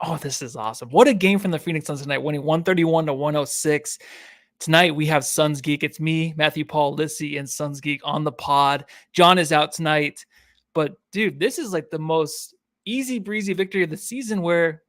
Oh, this is awesome. What a game from the Phoenix Suns tonight, winning 131-106. Tonight we have Suns Geek. It's me, Matthew Paul Lissy, and Suns Geek on the pod. John is out tonight. But, dude, this is like the most easy breezy victory of the season where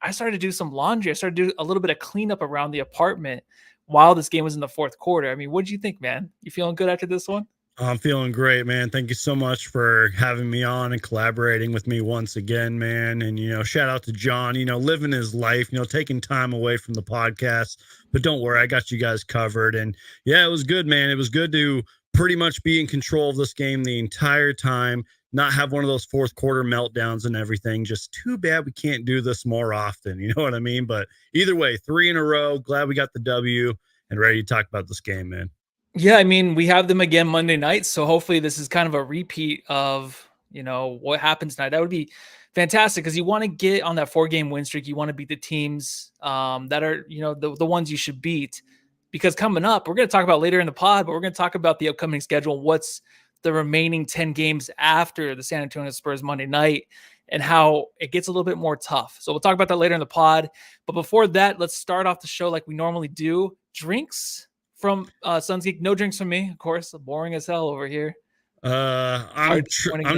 I started to do some laundry. I started to do a little bit of cleanup around the apartment while this game was in the fourth quarter. I mean, what did you think, man? You feeling good after this one? I'm feeling great, man. Thank you so much for having me on and collaborating with me once again, man. And, shout out to John, living his life, taking time away from the podcast. But don't worry, I got you guys covered. And yeah, it was good, man. It was good to pretty much be in control of this game the entire time, not have one of those fourth quarter meltdowns and everything. Just too bad we can't do this more often. You know what I mean? But either way, 3 in a row. Glad we got the W and ready to talk about this game, man. Yeah, I mean, we have them again Monday night, so hopefully this is kind of a repeat of, what happens tonight. That would be fantastic because you want to get on that 4-game win streak. You want to beat the teams that are, the ones you should beat. Because coming up, we're going to talk about later in the pod, but we're going to talk about the upcoming schedule, what's the remaining 10 games after the San Antonio Spurs Monday night, and how it gets a little bit more tough. So we'll talk about that later in the pod. But before that, let's start off the show like we normally do. Drinks from Suns Geek. No drinks from me, of course. Boring as hell over here. I'm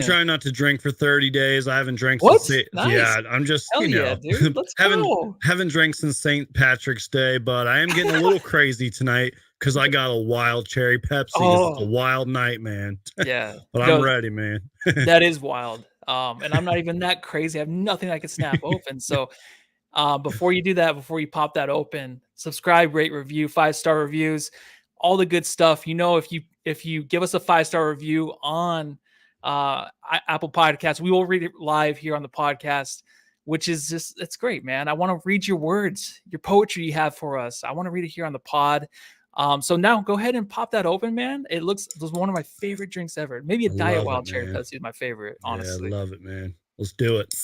trying not to drink for 30 days. I haven't drank what? since Nice. Yeah, I'm just dude. Let's haven't drank since St. Patrick's Day, but I am getting a little crazy tonight because I got a wild cherry Pepsi. It's a wild night, man. Yeah. But I'm ready, man. That is wild. And I'm not even that crazy. I have nothing I can snap open. So before you do that, before you pop that open, subscribe, rate, review, 5-star reviews, all the good stuff. If you give us a 5-star review on Apple Podcasts, we will read it live here on the podcast, which is just, it's great, man. I want to read your words, your poetry you have for us. I want to read it here on the pod. So now go ahead and pop that open, man. It was one of my favorite drinks ever. Maybe a Diet Wild Cherry Pepsi is my favorite, honestly. Yeah, I love it, man. Let's do it.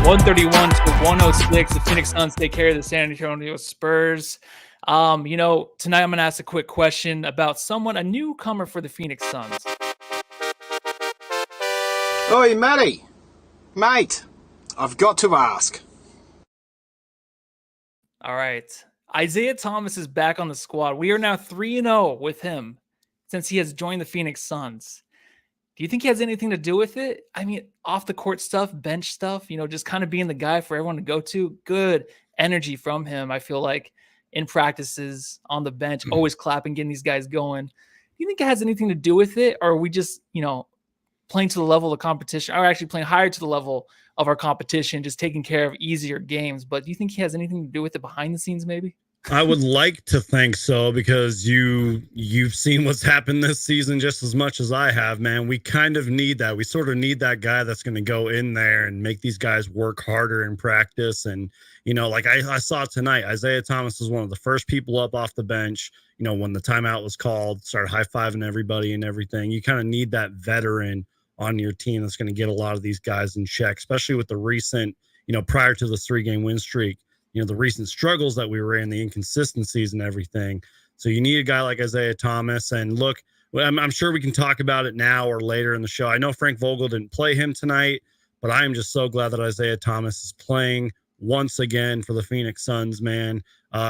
131-106. The Phoenix Suns take care of the San Antonio Spurs. Tonight I'm going to ask a quick question about a newcomer for the Phoenix Suns. Oi, Matty. Mate, I've got to ask. All right. Isaiah Thomas is back on the squad. We are now 3-0 with him since he has joined the Phoenix Suns. Do you think he has anything to do with it? I mean, off the court stuff, bench stuff, just kind of being the guy for everyone to go to. Good energy from him. I feel like in practices, on the bench, always clapping, getting these guys going. Do you think it has anything to do with it? Or are we just, playing to the level of competition, or actually playing higher to the level of our competition, just taking care of easier games? But do you think he has anything to do with it behind the scenes, maybe? I would like to think so, because you've seen what's happened this season just as much as I have, man. We kind of need that. We sort of need that guy that's going to go in there and make these guys work harder in practice. And, like I saw tonight, Isaiah Thomas was one of the first people up off the bench, when the timeout was called, started high-fiving everybody and everything. You kind of need that veteran on your team that's going to get a lot of these guys in check, especially with the recent, prior to the 3-game win streak, the recent struggles that we were in, the inconsistencies and everything. So you need a guy like Isaiah Thomas. And look, I'm sure we can talk about it now or later in the show. I know Frank Vogel didn't play him tonight, but I am just so glad that Isaiah Thomas is playing once again for the Phoenix Suns, man.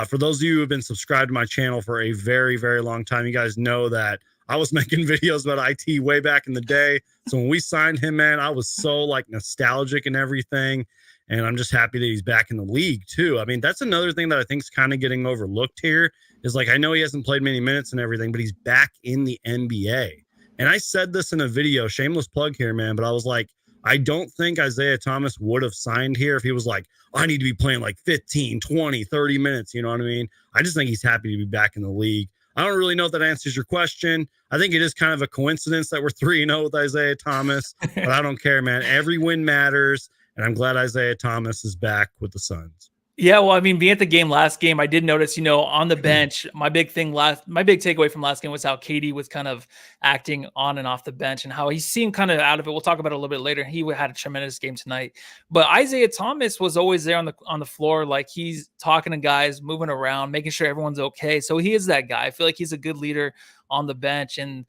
For those of you who have been subscribed to my channel for a very, very long time, you guys know that I was making videos about IT way back in the day. So when we signed him, man, I was so nostalgic and everything. And I'm just happy that he's back in the league too. I mean, that's another thing that I think is kind of getting overlooked here is I know he hasn't played many minutes and everything, but he's back in the NBA. And I said this in a video, shameless plug here, man, but I was like, I don't think Isaiah Thomas would have signed here if he was like, I need to be playing 15, 20, 30 minutes. You know what I mean? I just think he's happy to be back in the league. I don't really know if that answers your question. I think it is kind of a coincidence that we're 3-0 with Isaiah Thomas, but I don't care, man. Every win matters. And I'm glad Isaiah Thomas is back with the Suns. Yeah, well, I mean, being at the last game, I did notice, on the bench, my big takeaway from last game was how KD was kind of acting on and off the bench and how he seemed kind of out of it. We'll talk about it a little bit later. He had a tremendous game tonight, but Isaiah Thomas was always there on the floor, like he's talking to guys, moving around, making sure everyone's okay. So he is that guy. I feel like he's a good leader on the bench. And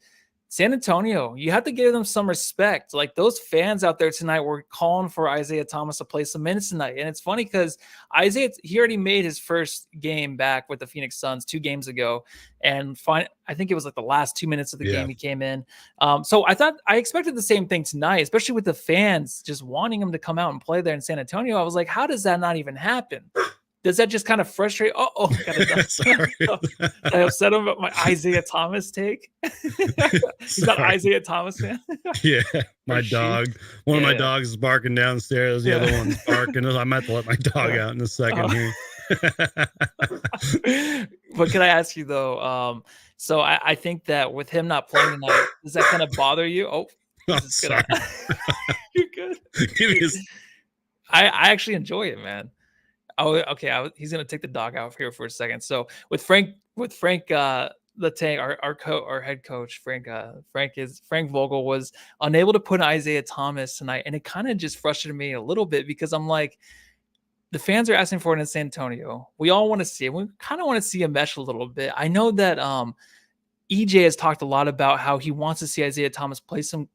San Antonio, you have to give them some respect. Like those fans out there tonight were calling for Isaiah Thomas to play some minutes tonight. And it's funny because he already made his first game back with the Phoenix Suns 2 games ago. And I think it was like the last 2 minutes of the game he came in. So I expected the same thing tonight, especially with the fans just wanting him to come out and play there in San Antonio. I was like, how does that not even happen? Does that just kind of frustrate? Sorry. I upset him about my Isaiah Thomas take. He's not Isaiah Thomas fan. Yeah, my dog. One of my dogs is barking downstairs. The other one's barking. I might have to let my dog out in a second here. But can I ask you though? So I think that with him not playing tonight, does that kind of bother you? Oh, sorry. You're good. I actually enjoy it, man. Oh, okay. He's gonna take the dog out here for a second. So with Frank, the tank, our head coach, Frank Vogel was unable to put Isaiah Thomas tonight, and it kind of just frustrated me a little bit because I'm like, the fans are asking for it in San Antonio. We all want to see it. We kind of want to see a mesh a little bit. I know that EJ has talked a lot about how he wants to see Isaiah Thomas play some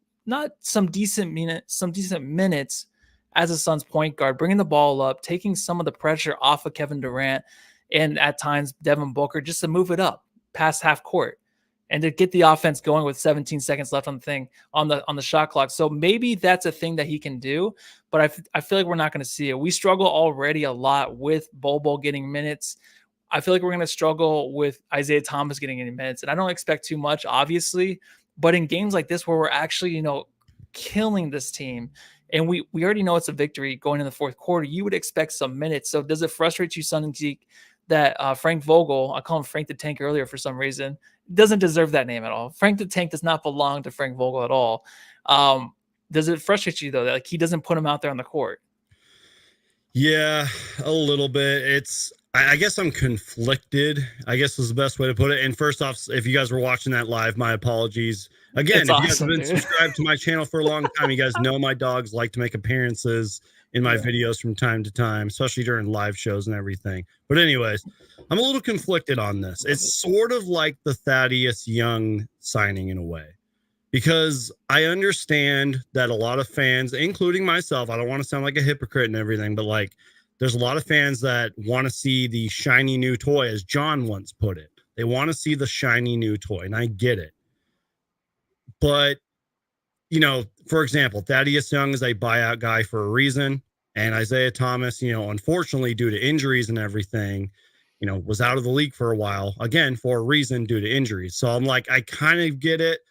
decent minutes as a Suns point guard, bringing the ball up, taking some of the pressure off of Kevin Durant and at times Devin Booker, just to move it up past half court and to get the offense going with 17 seconds left on the shot clock. So maybe that's a thing that he can do, but I feel like we're not going to see it. We struggle already a lot with Bol getting minutes. I feel like we're going to struggle with Isaiah Thomas getting any minutes, and I don't expect too much, obviously, but in games like this where we're actually, killing this team, and we already know it's a victory going in the fourth quarter, you would expect some minutes. So does it frustrate you, Son and Geek, that Frank Vogel, I call him Frank the Tank earlier for some reason, doesn't deserve that name at all? Frank the Tank does not belong to Frank Vogel at all. Does it frustrate you, though, that like he doesn't put him out there on the court? Yeah, a little bit. I guess I'm conflicted, I guess is the best way to put it. And first off, if you guys were watching that live, my apologies. Again, if you guys have been subscribed to my channel for a long time, you guys know my dogs like to make appearances in my videos from time to time, especially during live shows and everything. But anyways, I'm a little conflicted on this. It's sort of like the Thaddeus Young signing in a way, because I understand that a lot of fans, including myself, I don't want to sound like a hypocrite and everything, but like there's a lot of fans that want to see the shiny new toy, as John once put it. They want to see the shiny new toy, and I get it. But, for example, Thaddeus Young is a buyout guy for a reason. And Isaiah Thomas, unfortunately, due to injuries and everything, was out of the league for a while, again, for a reason due to injuries. So I'm like, I kind of get it.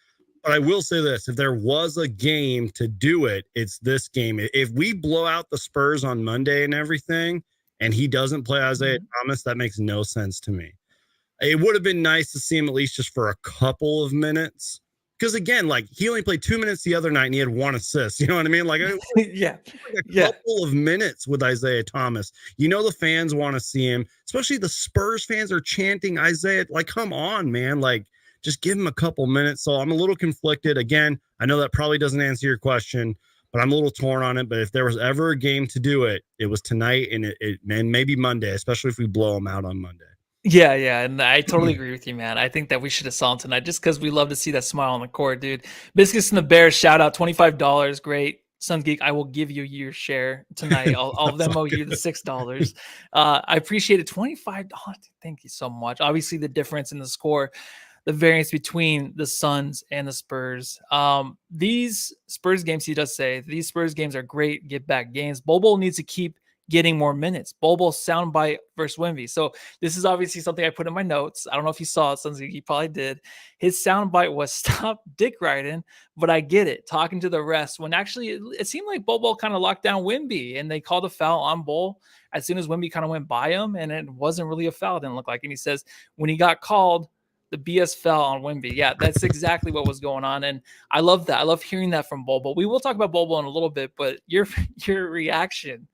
But I will say this, if there was a game to do it, it's this game. If we blow out the Spurs on Monday and everything, and he doesn't play Isaiah Thomas, that makes no sense to me. It would have been nice to see him at least just for a couple of minutes. Because again, like he only played 2 minutes the other night and he had 1 assist. You know what I mean? Like, couple of minutes with Isaiah Thomas. The fans want to see him, especially the Spurs fans are chanting Isaiah. Like, come on, man. Like, just give him a couple minutes. So I'm a little conflicted. Again, I know that probably doesn't answer your question, but I'm a little torn on it. But if there was ever a game to do it, it was tonight and maybe Monday, especially if we blow them out on Monday. Yeah, and I totally agree with you, man. I think that we should have saw him tonight just because we love to see that smile on the court, dude. Biscuits and the Bears, shout out, $25. Great. Sun Geek, I will give you your share tonight. I'll Venmo you the $6. I appreciate it. $25. Thank you so much. Obviously, the difference in the score, the variance between the Suns and the Spurs. These Spurs games, he does say, these Spurs games are great get-back games. Bol needs to keep getting more minutes. Bol soundbite versus Wemby. So this is obviously something I put in my notes. I don't know if you saw it, Sons. He probably did. His soundbite was stop dick riding, but I get it. Talking to the rest when actually it seemed like Bol kind of locked down Wemby and they called a foul on Bol as soon as Wemby kind of went by him, and it wasn't really a foul. It didn't look like. And he says when he got called, the BS fell on Wemby. Yeah, that's exactly what was going on. And I love that. I love hearing that from Bol. We will talk about Bol in a little bit, but your reaction.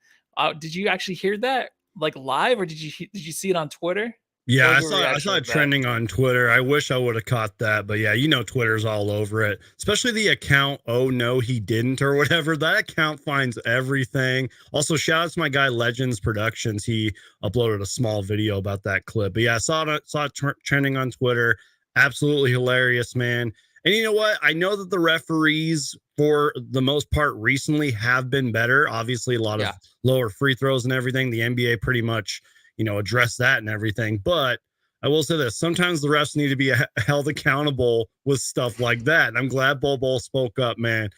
Did you actually hear that like live, or did you see it on Twitter? Yeah, What was I your saw reaction it with that? trending on Twitter. I wish I would have caught that, but yeah, Twitter's all over it. Especially the account, oh no, he didn't or whatever. That account finds everything. Also, shout out to my guy Legends Productions. He uploaded a small video about that clip. But yeah, I saw it trending on Twitter. Absolutely hilarious, man. And you know what? I know that the referees, for the most part, recently have been better. Obviously, a lot of lower free throws and everything. The NBA pretty much address that and everything. But I will say this, sometimes the refs need to be held accountable with stuff like that. And I'm glad Bol Bol spoke up, man.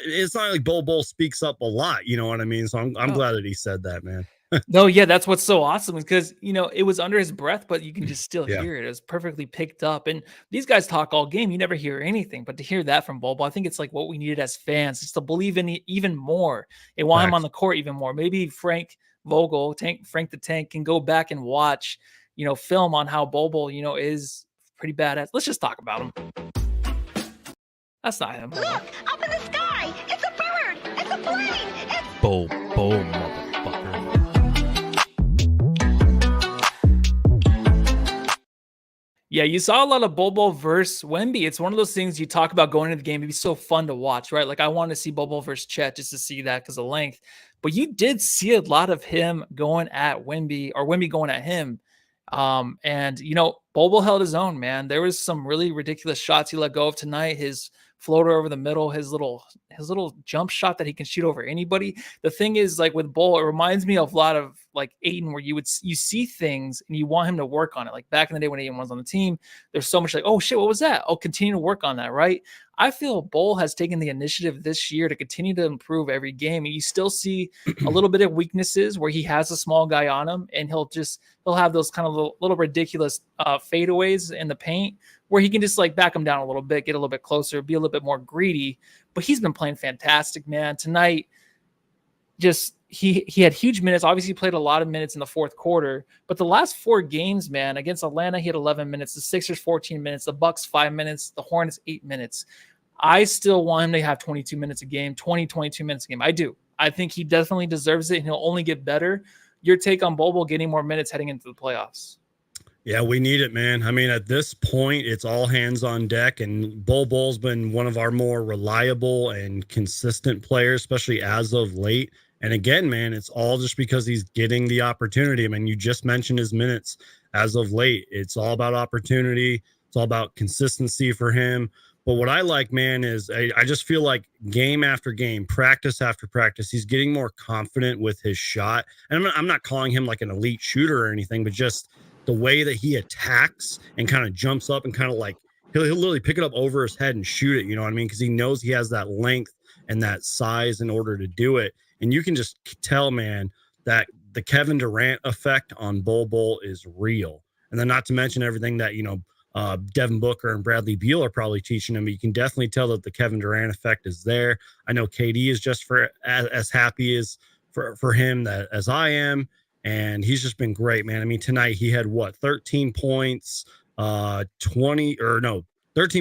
It's not like Bol Bol speaks up a lot, you know what I mean? So I'm glad that he said that, man. No, yeah, that's what's so awesome because it was under his breath, but you can just still Yeah. hear it. It was perfectly picked up. And these guys talk all game. You never hear anything. But to hear that from Bol Bol, I think it's like what we needed as fans, just to believe in it even more. They want him on the court even more. Maybe Frank the Tank can go back and watch, film on how Bol Bol, is pretty badass. Let's just talk about him. That's not him. Look, up in the sky. It's a bird. It's a plane. It's Bol Bol, motherfucker. Yeah, you saw a lot of Bol Bol versus Wemby. It's one of those things you talk about going into the game. It'd be so fun to watch, right? Like I want to see Bol Bol versus Chet just to see that because of length. But you did see a lot of him going at Wemby or Wemby going at him. And Bol Bol held his own, man. There was some really ridiculous shots he let go of tonight. His floater over the middle, his little jump shot that he can shoot over anybody. The thing is, like with Bol, it reminds me of a lot of like Ayton, where you see things and you want him to work on it. Like back in the day when Ayton was on the team, there's so much like, oh shit, what was that? I'll continue to work on that, right? I feel Bol has taken the initiative this year to continue to improve every game. And you still see a little bit of weaknesses where he has a small guy on him and he'll have those kind of little ridiculous fadeaways in the paint where he can just like back him down a little bit, get a little bit closer, be a little bit more greedy. But he's been playing fantastic, man. Tonight, just he had huge minutes. Obviously, he played a lot of minutes in the fourth quarter. But the last 4 games, man, against Atlanta, he had 11 minutes. The Sixers, 14 minutes. The Bucks, 5 minutes. The Hornets, 8 minutes. I still want him to have 22 minutes a game, 22 minutes a game. I do. I think he definitely deserves it, and he'll only get better. Your take on Bol Bol getting more minutes heading into the playoffs? Yeah, we need it, man. I mean, at this point, it's all hands on deck, and Bol Bol's been one of our more reliable and consistent players, especially as of late. And again, man, it's all just because he's getting the opportunity. I mean, you just mentioned his minutes as of late. It's all about opportunity. It's all about consistency for him. But what I like, man, is I just feel like game after game, practice after practice, he's getting more confident with his shot. And I'm not calling him like an elite shooter or anything, but just the way that he attacks and kind of jumps up and kind of like he'll literally pick it up over his head and shoot it. You know what I mean? Because he knows he has that length and that size in order to do it. And you can just tell, man, that the Kevin Durant effect on Bol Bol is real. And then not to mention everything that, Devin Booker and Bradley Beal are probably teaching him. You can definitely tell that the Kevin Durant effect is there. I know KD is just as happy as for him as I am. And he's just been great, man. I mean, tonight he had 13 points, 13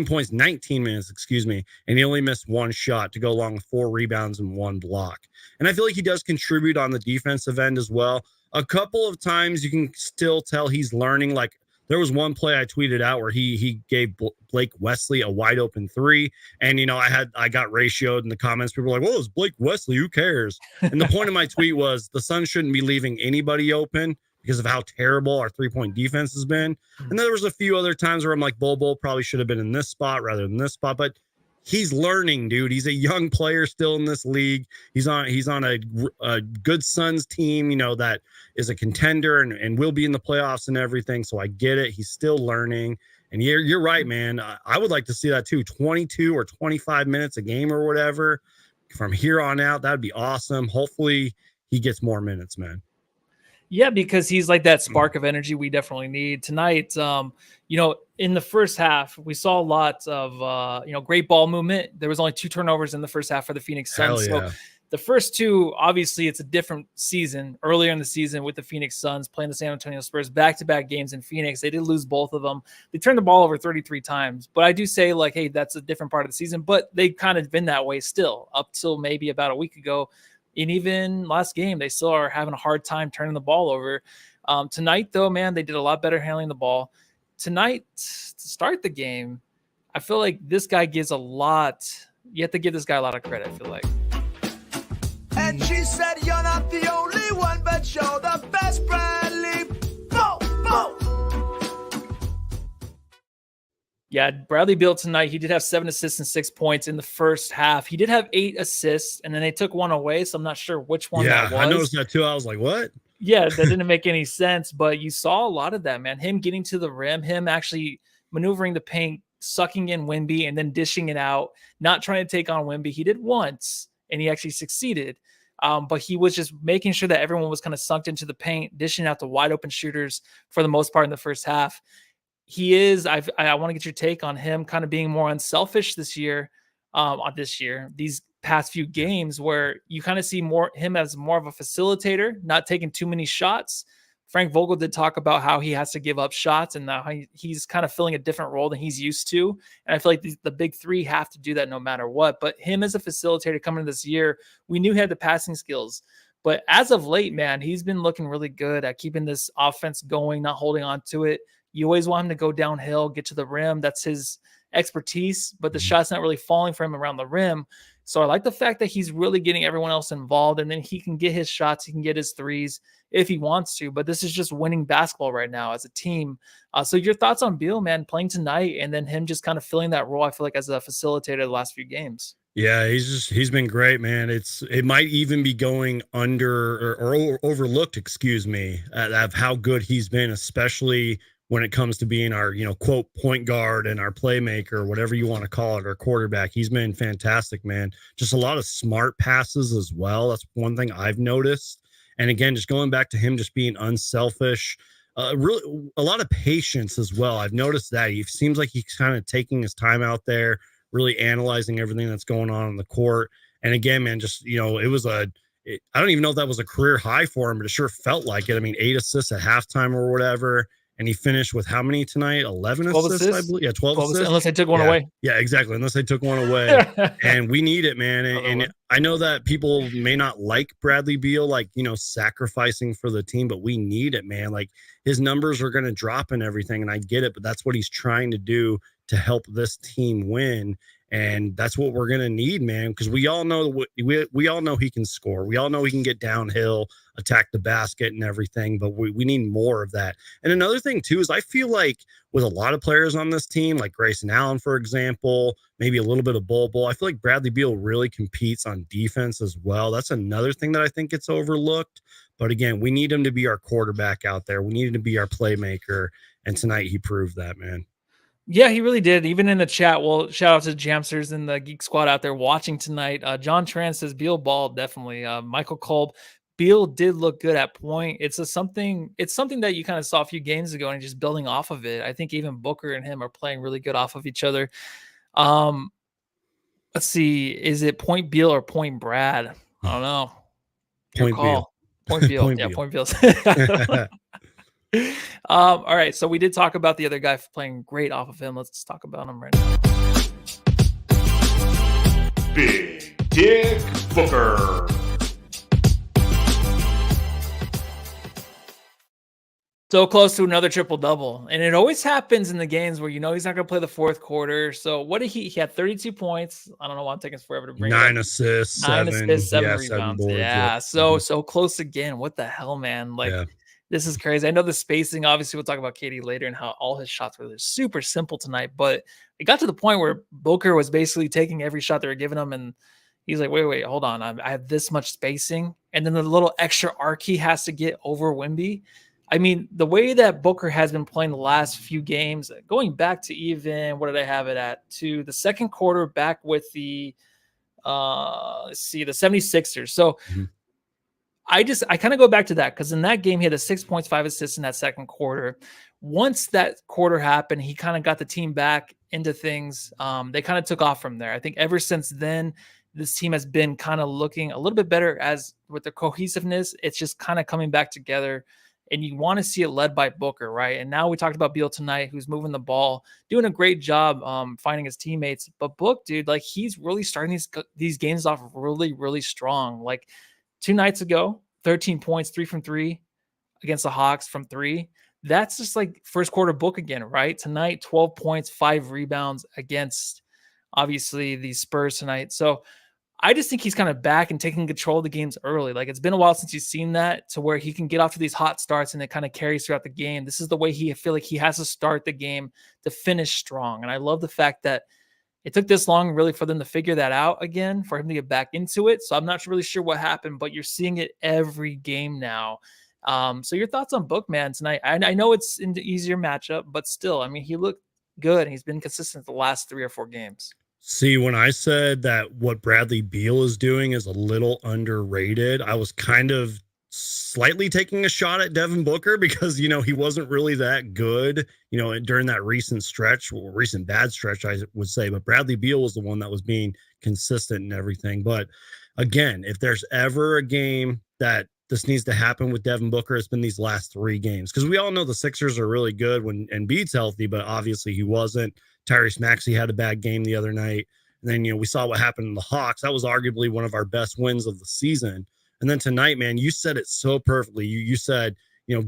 points, 19 minutes, excuse me. And he only missed 1 shot to go along with 4 rebounds and 1 block. And I feel like he does contribute on the defensive end as well. A couple of times you can still tell he's learning. Like there was one play I tweeted out where he gave Blake Wesley a wide open 3. And, I got ratioed in the comments. People were like, well, it's Blake Wesley. Who cares? And the point of my tweet was the Suns shouldn't be leaving anybody open because of how terrible our 3-point defense has been. And then there was a few other times where I'm like, Bol Bol probably should have been in this spot rather than this spot. But he's learning, dude. He's a young player still in this league. He's on a good Suns team, that is a contender and will be in the playoffs and everything. So I get it. He's still learning. And you're right, man. I would like to see that too. 22 or 25 minutes a game or whatever from here on out. That'd be awesome. Hopefully he gets more minutes, man. Yeah, because he's like that spark of energy we definitely need tonight. In the first half, we saw a lot of, great ball movement. There was only 2 turnovers in the first half for the Phoenix Suns. Yeah. So the first 2, obviously it's a different season earlier in the season with the Phoenix Suns playing the San Antonio Spurs back-to-back games in Phoenix. They did lose both of them. They turned the ball over 33 times, but I do say like, hey, that's a different part of the season, but they've kind of been that way still up till maybe about a week ago. And even last game, they still are having a hard time turning the ball over. Tonight, though, man, they did a lot better handling the ball. Tonight, to start the game, I feel like this guy gives a lot. You have to give this guy a lot of credit, I feel like. And she said, you're not the only one, but you're the best, Bradley. Boom, boom. Yeah, Bradley Beal tonight, he did have 7 assists and 6 points in the first half. He did have 8 assists, and then they took one away, so I'm not sure which one that was. I noticed that too. I was like, what? Yeah, that didn't make any sense, but you saw a lot of that, man. Him getting to the rim, him actually maneuvering the paint, sucking in Wemby, and then dishing it out, not trying to take on Wemby. He did once, and he actually succeeded. But he was just making sure that everyone was kind of sunk into the paint, dishing out the wide open shooters for the most part in the first half. He is, I want to get your take on him kind of being more unselfish this year, these past few games, where you kind of see him as more of a facilitator, not taking too many shots. Frank Vogel did talk about how he has to give up shots and now he's kind of filling a different role than he's used to. And I feel like the big three have to do that no matter what. But him as a facilitator coming into this year, we knew he had the passing skills. But as of late, man, he's been looking really good at keeping this offense going, not holding on to it. You always want him to go downhill, get to the rim. That's his expertise, but the shot's not really falling for him around the rim. So I like the fact that he's really getting everyone else involved, and then he can get his shots, he can get his threes if he wants to. But this is just winning basketball right now as a team. So your thoughts on Beal, man, playing tonight, and then him just kind of filling that role, I feel like, as a facilitator the last few games. Yeah, he's been great, man. It might even be going under or overlooked, excuse me, of how good he's been, especially when it comes to being our, quote, point guard and our playmaker, whatever you want to call it, our quarterback. He's been fantastic, man. Just a lot of smart passes as well. That's one thing I've noticed. And again, just going back to him just being unselfish, really a lot of patience as well. I've noticed that he seems like he's kind of taking his time out there, really analyzing everything that's going on the court. And again, man, just, it was I don't even know if that was a career high for him, but it sure felt like it. I mean, 8 assists at halftime or whatever. And he finished with how many tonight? 11 assists, I believe. Yeah, 12 assists. Unless they took one away. Yeah, exactly. Unless they took one away. And we need it, man. And I know that people may not like Bradley Beal, like, sacrificing for the team, but we need it, man. Like, his numbers are going to drop and everything, and I get it, but that's what he's trying to do to help this team win. And that's what we're going to need, man, because we all know we all know he can score. We all know he can get downhill, attack the basket and everything, but we need more of that. And another thing, too, is I feel like with a lot of players on this team, like Grayson Allen, for example, maybe a little bit of Bol, I feel like Bradley Beal really competes on defense as well. That's another thing that I think gets overlooked. But again, we need him to be our quarterback out there. We need him to be our playmaker. And tonight he proved that, man. Yeah, he really did. Even in the chat, well, shout out to Jamsters and the Geek Squad out there watching tonight. John Tran says Beal ball, definitely. Michael Kolb, Beal did look good at point. It's something that you kind of saw a few games ago and just building off of it. I think even Booker and him are playing really good off of each other. Let's see, is it point Beal or point Brad? I don't know. Your call. Point Beal. Point Beal. Point Beal. All right, so we did talk about the other guy playing great off of him. Let's talk about him right now. Big Dick Booker. So close to another triple-double. And it always happens in the games where he's not going to play the fourth quarter. So what did he had 32 points. I don't know why I'm taking forever to bring 9 assists, 9 assists, 7 rebounds. 7 boards, yeah. So close again. What the hell, man? This is crazy. I know the spacing, obviously we'll talk about KD later and how all his shots were super simple tonight, but it got to the point where Booker was basically taking every shot they were giving him. And he's like, wait, hold on. I have this much spacing. And then the little extra arc he has to get over Wemby. I mean, the way that Booker has been playing the last few games, going back to even, what did I have it at? To the second quarter back with the, the 76ers. So I kind of go back to that because in that game, he had a 6 points, 5 assists in that second quarter. Once that quarter happened, he kind of got the team back into things. They kind of took off from there. I think ever since then, this team has been kind of looking a little bit better as with the cohesiveness. It's just kind of coming back together. And you want to see it led by Booker, right? And now we talked about Beal tonight, who's moving the ball, doing a great job finding his teammates. But Book, dude, like he's really starting these games off really, really strong. Like 2 nights ago, 13 points, 3 from 3 against the Hawks from 3. That's just like first quarter book again, right? Tonight, 12 points, 5 rebounds against obviously the Spurs tonight. So I just think he's kind of back and taking control of the games early. Like it's been a while since you've seen that, to where he can get off to these hot starts and it kind of carries throughout the game. This is the way I feel like he has to start the game to finish strong. And I love the fact that it took this long really for them to figure that out again, for him to get back into it. So I'm not really sure what happened, but you're seeing it every game now. So your thoughts on Bookman tonight? I know it's an easier matchup, but still, I mean, he looked good and he's been consistent the last 3 or 4 games. See, when I said that what Bradley Beal is doing is a little underrated, I was kind of slightly taking a shot at Devin Booker because, he wasn't really that good, during that recent stretch, or recent bad stretch, I would say. But Bradley Beal was the one that was being consistent and everything. But again, if there's ever a game that this needs to happen with Devin Booker, it's been these last 3 games, because we all know the Sixers are really good when Embiid's healthy, but obviously he wasn't. Tyrese Maxey had a bad game the other night. And then, we saw what happened in the Hawks. That was arguably one of our best wins of the season. And then tonight, man, you said it so perfectly. You said,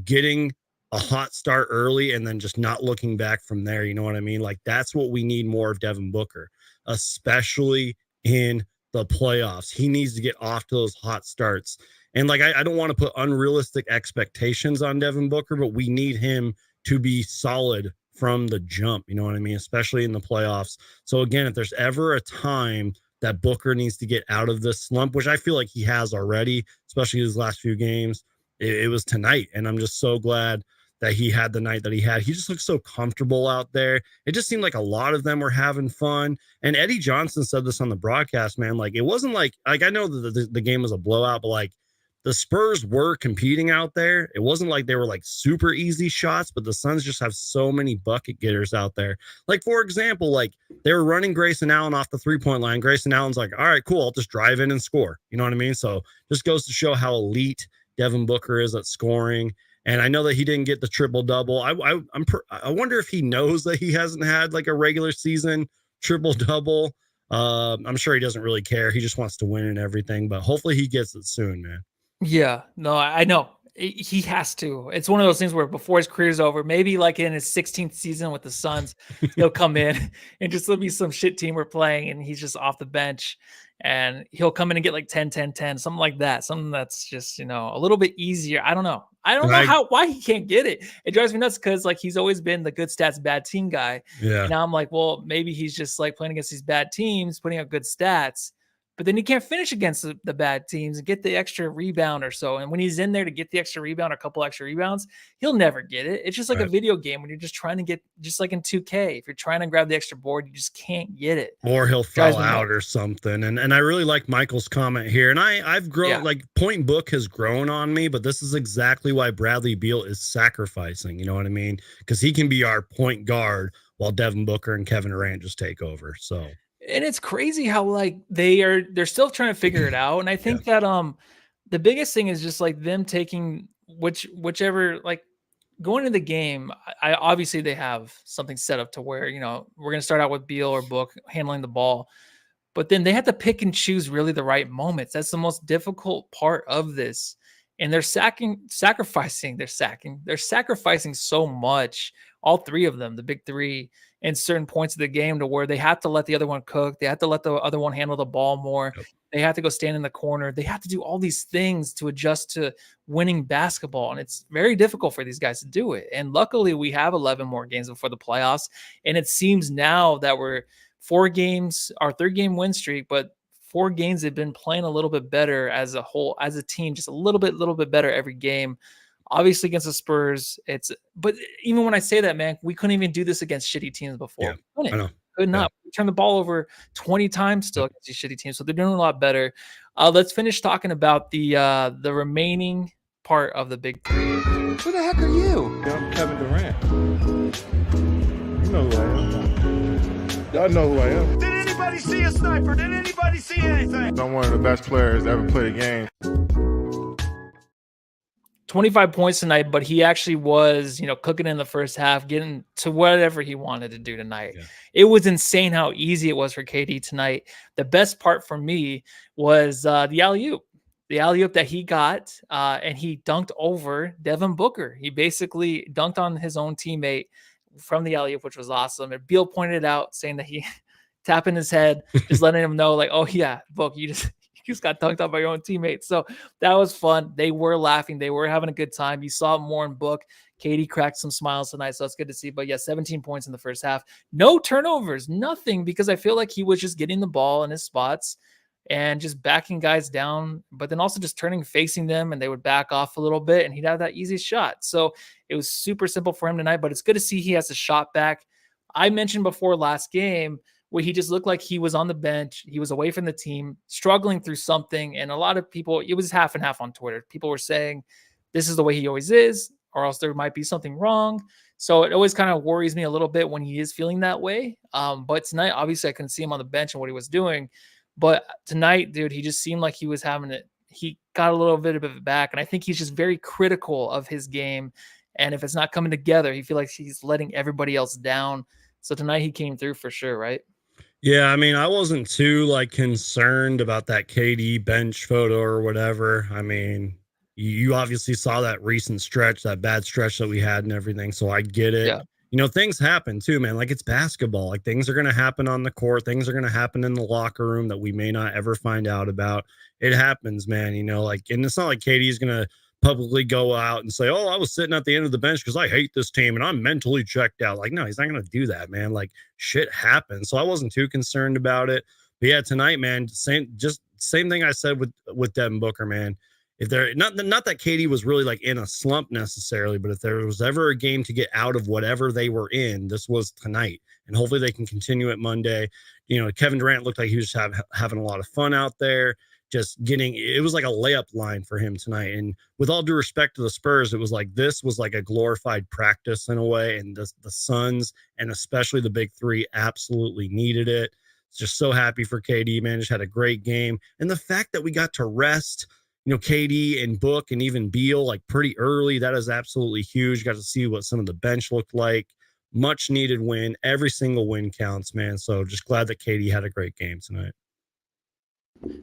getting a hot start early and then just not looking back from there. You know what I mean? Like, that's what we need more of Devin Booker, especially in the playoffs. He needs to get off to those hot starts. And like, I don't want to put unrealistic expectations on Devin Booker, but we need him to be solid from the jump. You know what I mean? Especially in the playoffs. So again, if there's ever a time that Booker needs to get out of this slump, which I feel like he has already, especially his last few games, it was tonight. And I'm just so glad that he had the night that he had. He just looked so comfortable out there. It just seemed like a lot of them were having fun. And Eddie Johnson said this on the broadcast, man. Like, it wasn't like I know that the game was a blowout, but like, the Spurs were competing out there. It wasn't like they were like super easy shots, but the Suns just have so many bucket getters out there. Like, for example, like they were running Grayson Allen off the 3-point line. Grayson Allen's like, all right, cool, I'll just drive in and score. You know what I mean? So just goes to show how elite Devin Booker is at scoring. And I know that he didn't get the triple double. I wonder if he knows that he hasn't had like a regular season triple double. I'm sure he doesn't really care. He just wants to win and everything, but hopefully he gets it soon, man. Yeah, no, I know he has to. It's one of those things where before his career's over, maybe like in his 16th season with the Suns, he'll come in and just there'll be some shit team we're playing and he's just off the bench and he'll come in and get like 10, 10, 10, something like that. Something that's just, a little bit easier. I don't know. I don't know why he can't get it. It drives me nuts because like he's always been the good stats, bad team guy. Yeah. And now I'm like, well, maybe he's just like playing against these bad teams, putting up good stats. But then he can't finish against the bad teams and get the extra rebound or so. And when he's in there to get the extra rebound or a couple extra rebounds, he'll never get it. It's just like a video game when you're just trying to get, just like in 2K, if you're trying to grab the extra board, you just can't get it. Or he'll fall out or something. And I really like Michael's comment here. And I've grown, like Point Book has grown on me, but this is exactly why Bradley Beal is sacrificing. You know what I mean? Because he can be our point guard while Devin Booker and Kevin Durant just take over. So. And it's crazy how like they're still trying to figure it out. And I think that the biggest thing is just like them taking whichever, like going into the game. I obviously they have something set up to where, we're gonna start out with Beal or Book handling the ball, but then they have to pick and choose really the right moments. That's the most difficult part of this. And they're sacrificing so much, all 3 of them, the big 3, in certain points of the game to where they have to let the other one cook. They have to let the other one handle the ball more. Yep. They have to go stand in the corner. They have to do all these things to adjust to winning basketball. And it's very difficult for these guys to do it. And luckily we have 11 more games before the playoffs. And it seems now that we're 4 games, our 3-game win streak, but 4 games they've been playing a little bit better as a whole, as a team, just a little bit better every game. Obviously against the Spurs, but even when I say that, man, we couldn't even do this against shitty teams before. Yeah, I know. Could not. We turned the ball over 20 times still against these shitty teams, so they're doing a lot better. Let's finish talking about the remaining part of the big 3. Who the heck are you? I'm Kevin Durant. You know who I am. Y'all know who I am. Did anybody see a sniper? Did anybody see anything? I'm one of the best players to ever play the game. 25 points tonight, but he actually was, cooking in the first half, getting to whatever he wanted to do tonight. Yeah. It was insane how easy it was for KD tonight. The best part for me was the alley-oop. the alley-oop that he got, and he dunked over Devin Booker. He basically dunked on his own teammate from the alley-oop, which was awesome. And Beal pointed out, saying that he tapping his head, just letting him know, like, oh yeah, Book, you just got dunked on by your own teammates. So that was fun. They were laughing. They were having a good time. You saw more in Book. Katie cracked some smiles tonight, so it's good to see. But yeah, 17 points in the first half. No turnovers, nothing, because I feel like he was just getting the ball in his spots and just backing guys down, but then also just facing them, and they would back off a little bit, and he'd have that easy shot. So it was super simple for him tonight, but it's good to see he has a shot back. I mentioned before last game where he just looked like he was on the bench. He was away from the team, struggling through something. And a lot of people, it was half and half on Twitter. People were saying, this is the way he always is, or else there might be something wrong. So it always kind of worries me a little bit when he is feeling that way. But tonight, obviously, I couldn't see him on the bench and what he was doing. But tonight, dude, he just seemed like he was having it. He got a little bit of it back. And I think he's just very critical of his game. And if it's not coming together, he feels like he's letting everybody else down. So tonight he came through for sure, right? Yeah, I mean, I wasn't too concerned about that KD bench photo or whatever. I mean, you obviously saw that recent stretch, that bad stretch that we had and everything. So I get it. Yeah. You know, things happen too, man. Like, it's basketball. Like, things are going to happen on the court. Things are going to happen in the locker room that we may not ever find out about. It happens, man. You know, like, and it's not like KD's going to publicly go out and say, oh, I was sitting at the end of the bench because I hate this team and I'm mentally checked out. Like, no, he's not going to do that, man. Like, shit happens. So I wasn't too concerned about it. But yeah, tonight, man, same thing I said with Devin Booker, man. If there not that KD was really like in a slump necessarily, but if there was ever a game to get out of whatever they were in, this was tonight. And hopefully they can continue it Monday. You know, Kevin Durant looked like he was having a lot of fun out there. It was like a layup line for him tonight. And with all due respect to the Spurs, it was like, this was like a glorified practice in a way. And the Suns, and especially the big three, absolutely needed it. Just so happy for KD, man. Just had a great game. And the fact that we got to rest, you know, KD and Book and even Beal like pretty early, that is absolutely huge. Got to see what some of the bench looked like. Much needed win. Every single win counts, man. So just glad that KD had a great game tonight.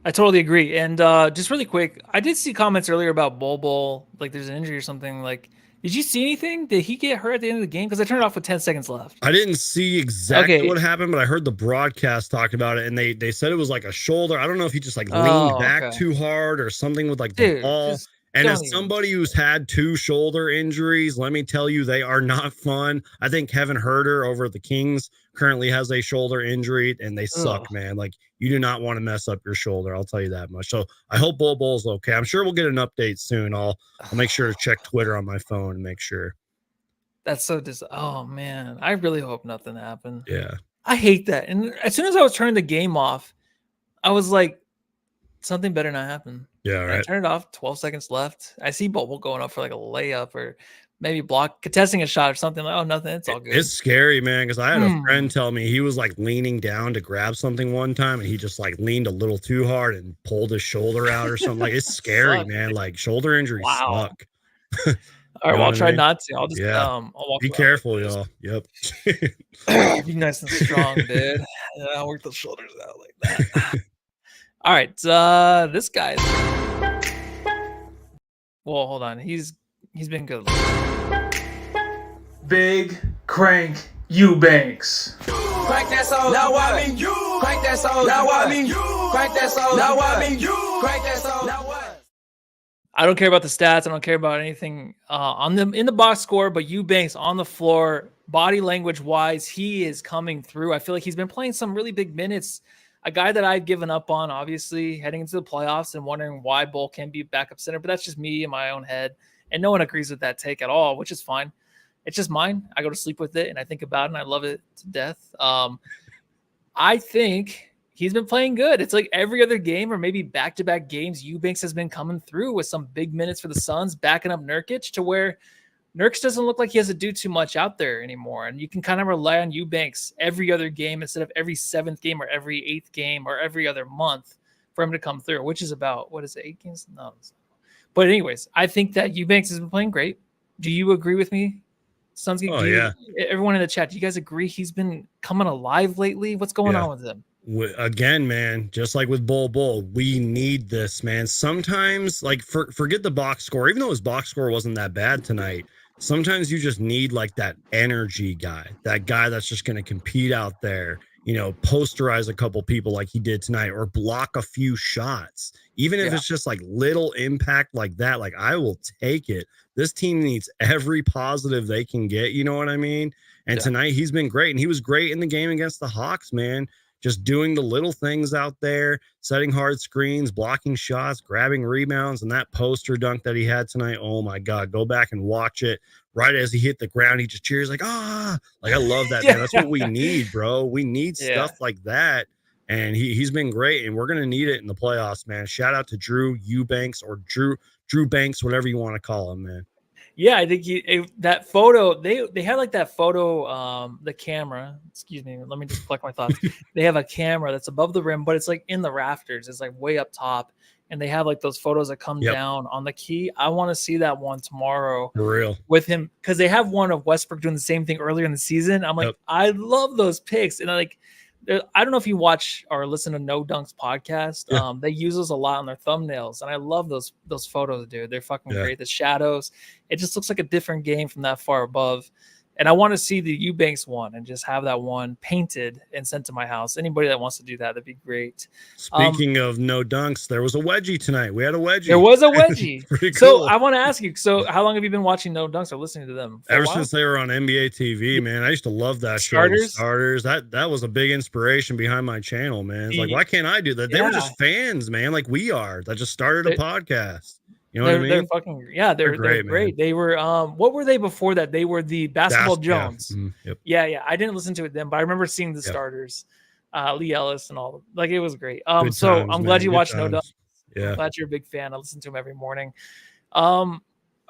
I totally agree. And just really quick, I did see comments earlier about Bol, like there's an injury or something. Like, did you see anything? Did he get hurt at the end of the game? Because I turned it off with 10 seconds left. I didn't see exactly what happened, but I heard the broadcast talk about it, and they said it was like a shoulder. I don't know if he just like leaned back too hard or something with like the ball. And as somebody who's had 2 shoulder injuries, let me tell you, they are not fun. I think Kevin Huerter over at the Kings currently has a shoulder injury, and they suck, man. Like, you do not want to mess up your shoulder. I'll tell you that much. So I hope Bol's okay. I'm sure we'll get an update soon. I'll make sure to check Twitter on my phone and make sure. That's so oh man, I really hope nothing happened. Yeah, I hate that. And as soon as I was turning the game off, I was like, something better not happen. Yeah, right. I turned it off. 12 seconds left. I see Bol going up for like a layup or maybe contesting a shot or something. Like, oh, nothing. It's all good. It's scary, man, because I had a friend tell me he was like leaning down to grab something one time, and he just like leaned a little too hard and pulled his shoulder out or something. Like, it's scary, man. Like, shoulder injuries suck. All right, well, I'll try not to. I'll just I'll walk be careful, y'all. Yep. Be nice and strong, dude. Yeah, I'll work those shoulders out like that. All right, this guy. Well, hold on. He's been good. Big Crank Eubanks. Crank that soul. Now I mean you. Crank that soul. Now I mean you. Crank that soul. Now I mean you. Crank that soul. Now what? I don't care about the stats. I don't care about anything in the box score, but Eubanks on the floor, body language wise, he is coming through. I feel like he's been playing some really big minutes. A guy that I've given up on, obviously, heading into the playoffs and wondering why Bol can't be backup center, but that's just me in my own head. And no one agrees with that take at all, which is fine. It's just mine. I go to sleep with it and I think about it and I love it to death. I think he's been playing good. It's like every other game or maybe back-to-back games, Eubanks has been coming through with some big minutes for the Suns, backing up Nurkic to where Nurkic doesn't look like he has to do too much out there anymore. And you can kind of rely on Eubanks every other game instead of every 7th game or every 8th game or every other month for him to come through, which is about, 8 games? No. But anyways, I think that Eubanks has been playing great. Do you agree with me? Suns, yeah. Everyone in the chat, do you guys agree he's been coming alive lately? What's going on with him? Again, man, just like with Bull, we need this, man. Sometimes, like, forget the box score, even though his box score wasn't that bad tonight. Sometimes you just need like that energy guy, that guy that's just going to compete out there, posterize a couple people like he did tonight, or block a few shots. Even if it's just like little impact like that, like I will take it. This team needs every positive they can get. You know what I mean? And tonight he's been great, and he was great in the game against the Hawks, man. Just doing the little things out there, setting hard screens, blocking shots, grabbing rebounds, and that poster dunk that he had tonight. Oh my God, go back and watch it. Right as he hit the ground, he just cheers like, like I love that, man. That's what we need, bro. We need stuff like that. And he's been great, and we're going to need it in the playoffs, man. Shout out to Drew Eubanks, or Drew Banks, whatever you want to call him, man. Yeah, I think that photo, they had like that photo, the camera, excuse me, let me just collect my thoughts. They have a camera that's above the rim, but it's like in the rafters. It's like way up top. And they have like those photos that come down on the key. I want to see that one tomorrow. For real. With him, because they have one of Westbrook doing the same thing earlier in the season. I'm like, I love those pics. And I don't know if you watch or listen to No Dunks podcast. They use those a lot on their thumbnails, and I love those photos, dude. They're fucking great. The shadows, it just looks like a different game from that far above. And I want to see the Eubanks one and just have that one painted and sent to my house. Anybody that wants to do that, that'd be great. Speaking of No Dunks, there was a wedgie tonight. We had a wedgie. There was a wedgie. Pretty So cool. I want to ask you, so how long have you been watching No Dunks or listening to them? Ever since they were on NBA TV, man. I used to love that show. Starters. That was a big inspiration behind my channel, man. It's like, why can't I do that? They were just fans, man, like we are, that just started a podcast. You know what I mean? They're fucking, they're great. They were, what were they before that? They were the Basketball Jones. Yeah. I didn't listen to it then, but I remember seeing the starters, Lee Ellis and all. Like, it was great. So I'm glad you watched No Dunks. I'm glad you're a big fan. I listen to him every morning.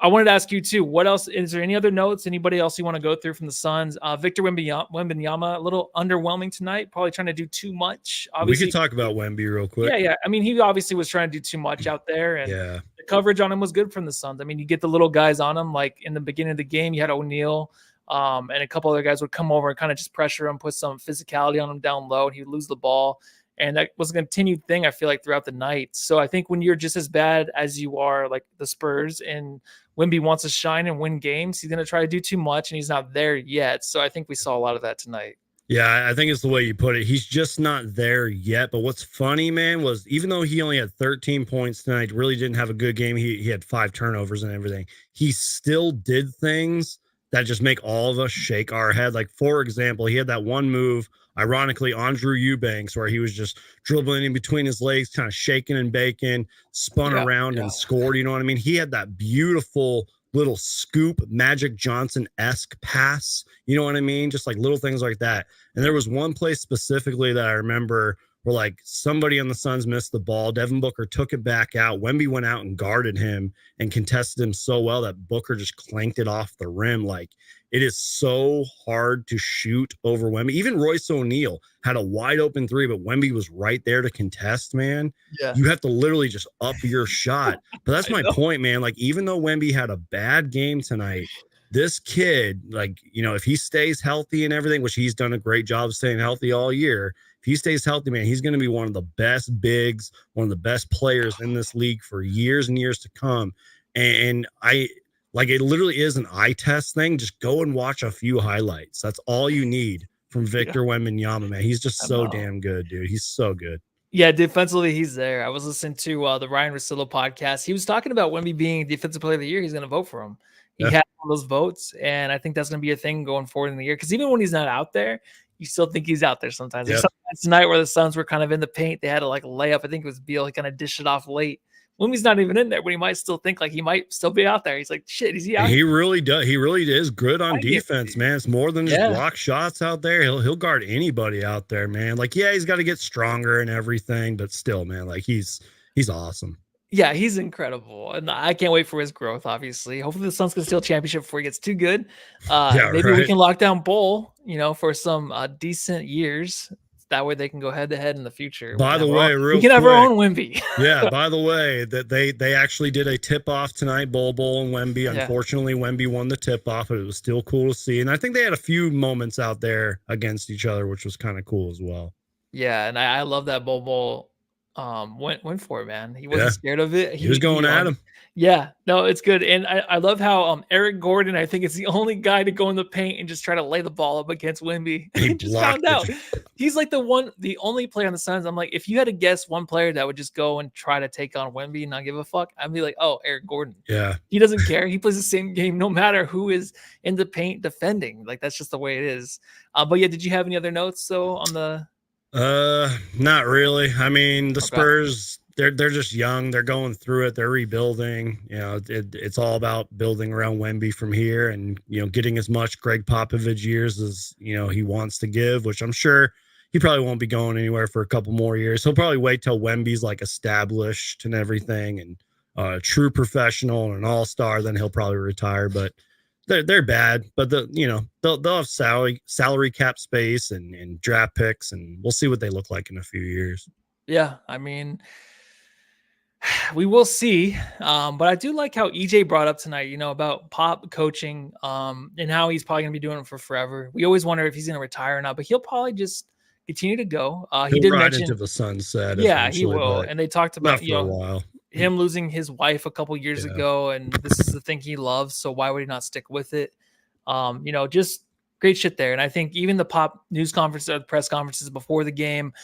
I wanted to ask you too, what else, is there any other notes? Anybody else you want to go through from the Suns? Victor Wembanyama, a little underwhelming tonight, probably trying to do too much. Obviously, we could talk about Wemby real quick. Yeah. I mean, he obviously was trying to do too much out there, and the coverage on him was good from the Suns. I mean, you get the little guys on him, like in the beginning of the game, you had O'Neal, and a couple other guys would come over and kind of just pressure him, put some physicality on him down low, and he'd lose the ball. And that was a continued thing, I feel like, throughout the night. So I think when you're just as bad as you are, like the Spurs, and Wemby wants to shine and win games, he's going to try to do too much, and he's not there yet. So I think we saw a lot of that tonight. Yeah, I think it's the way you put it. He's just not there yet. But what's funny, man, was even though he only had 13 points tonight, really didn't have a good game. He had 5 turnovers and everything. He still did things that just make all of us shake our head. Like, for example, he had that one move, ironically, on Drew Eubanks, where he was just dribbling in between his legs, kind of shaking and baking, spun around and scored. You know what I mean? He had that beautiful little scoop, Magic Johnson-esque pass. You know what I mean? Just like little things like that. And there was one play specifically that I remember where like somebody on the Suns missed the ball. Devin Booker took it back out. Wemby went out and guarded him and contested him so well that Booker just clanked it off the rim. Like, it is so hard to shoot over Wemby. Even Royce O'Neal had a wide open 3, but Wemby was right there to contest, man. Yeah. You have to literally just up your shot. But that's my point, man. Like, even though Wemby had a bad game tonight, this kid, like, if he stays healthy and everything, which he's done a great job of staying healthy all year, if he stays healthy, man, he's going to be one of the best bigs, one of the best players in this league for years and years to come. And it literally is an eye test thing. Just go and watch a few highlights. That's all you need from Victor Wembanyama, man. He's just so damn good, dude. He's so good. Yeah, defensively, he's there. I was listening to the Ryan Russillo podcast. He was talking about Wemby being Defensive Player of the Year. He's going to vote for him. He had all those votes, and I think that's going to be a thing going forward in the year. Because even when he's not out there, you still think he's out there sometimes. There's sometimes tonight where the Suns were kind of in the paint. They had to like lay up. I think it was Beal. He kind of dished it off late. Wemby's not even in there, but he might still think like he might still be out there. He's like, shit, is he out? He really does. He really is good on defense, man. It's more than just block shots out there. He'll guard anybody out there, man. Like, yeah, he's got to get stronger and everything, but still, man, like he's awesome. Yeah, he's incredible, and I can't wait for his growth. Obviously, hopefully the Suns can steal a championship before he gets too good. Maybe we can lock down Bull, for some decent years. That way they can go head to head in the future. By the way, we can have our own Wemby. Yeah. By the way, that they actually did a tip off tonight, Bull and Wemby. Unfortunately, Wemby won the tip off, but it was still cool to see. And I think they had a few moments out there against each other, which was kind of cool as well. Yeah, and I love that Bobo went for it, man. He wasn't Yeah. scared of it. He was going at him. Yeah, no, it's good. And I love how Eric Gordon, I think, is the only guy to go in the paint and just try to lay the ball up against Wemby. He And just blocked found out. He's like the only player on the Suns. I'm like, if you had to guess one player that would just go and try to take on Wemby and not give a fuck, I'd be like, oh, Eric Gordon. Yeah. He doesn't care. He plays the same game no matter who is in the paint defending. Like, that's just the way it is. But yeah, did you have any other notes though on the Not really. I mean, the Spurs, they're just young. They're going through it. They're rebuilding. You know, it's all about building around Wemby from here, and getting as much Greg Popovich years as he wants to give. Which I'm sure he probably won't be going anywhere for a couple more years. He'll probably wait till Wemby's like established and everything, and a true professional and an all-star. Then he'll probably retire. But they're bad, but they'll have salary cap space and draft picks, and we'll see what they look like in a few years. Yeah, I mean, we will see. But I do like how EJ brought up tonight, about Pop coaching, and how he's probably gonna be doing it for forever. We always wonder if he's gonna retire or not, but he'll probably just continue to go. He did mention into the sunset. Yeah, he will. And they talked about for a while. Him losing his wife a couple years ago, and this is the thing he loves, so why would he not stick with it? Just great shit there. And I think even the Pop news conference or the press conferences before the game,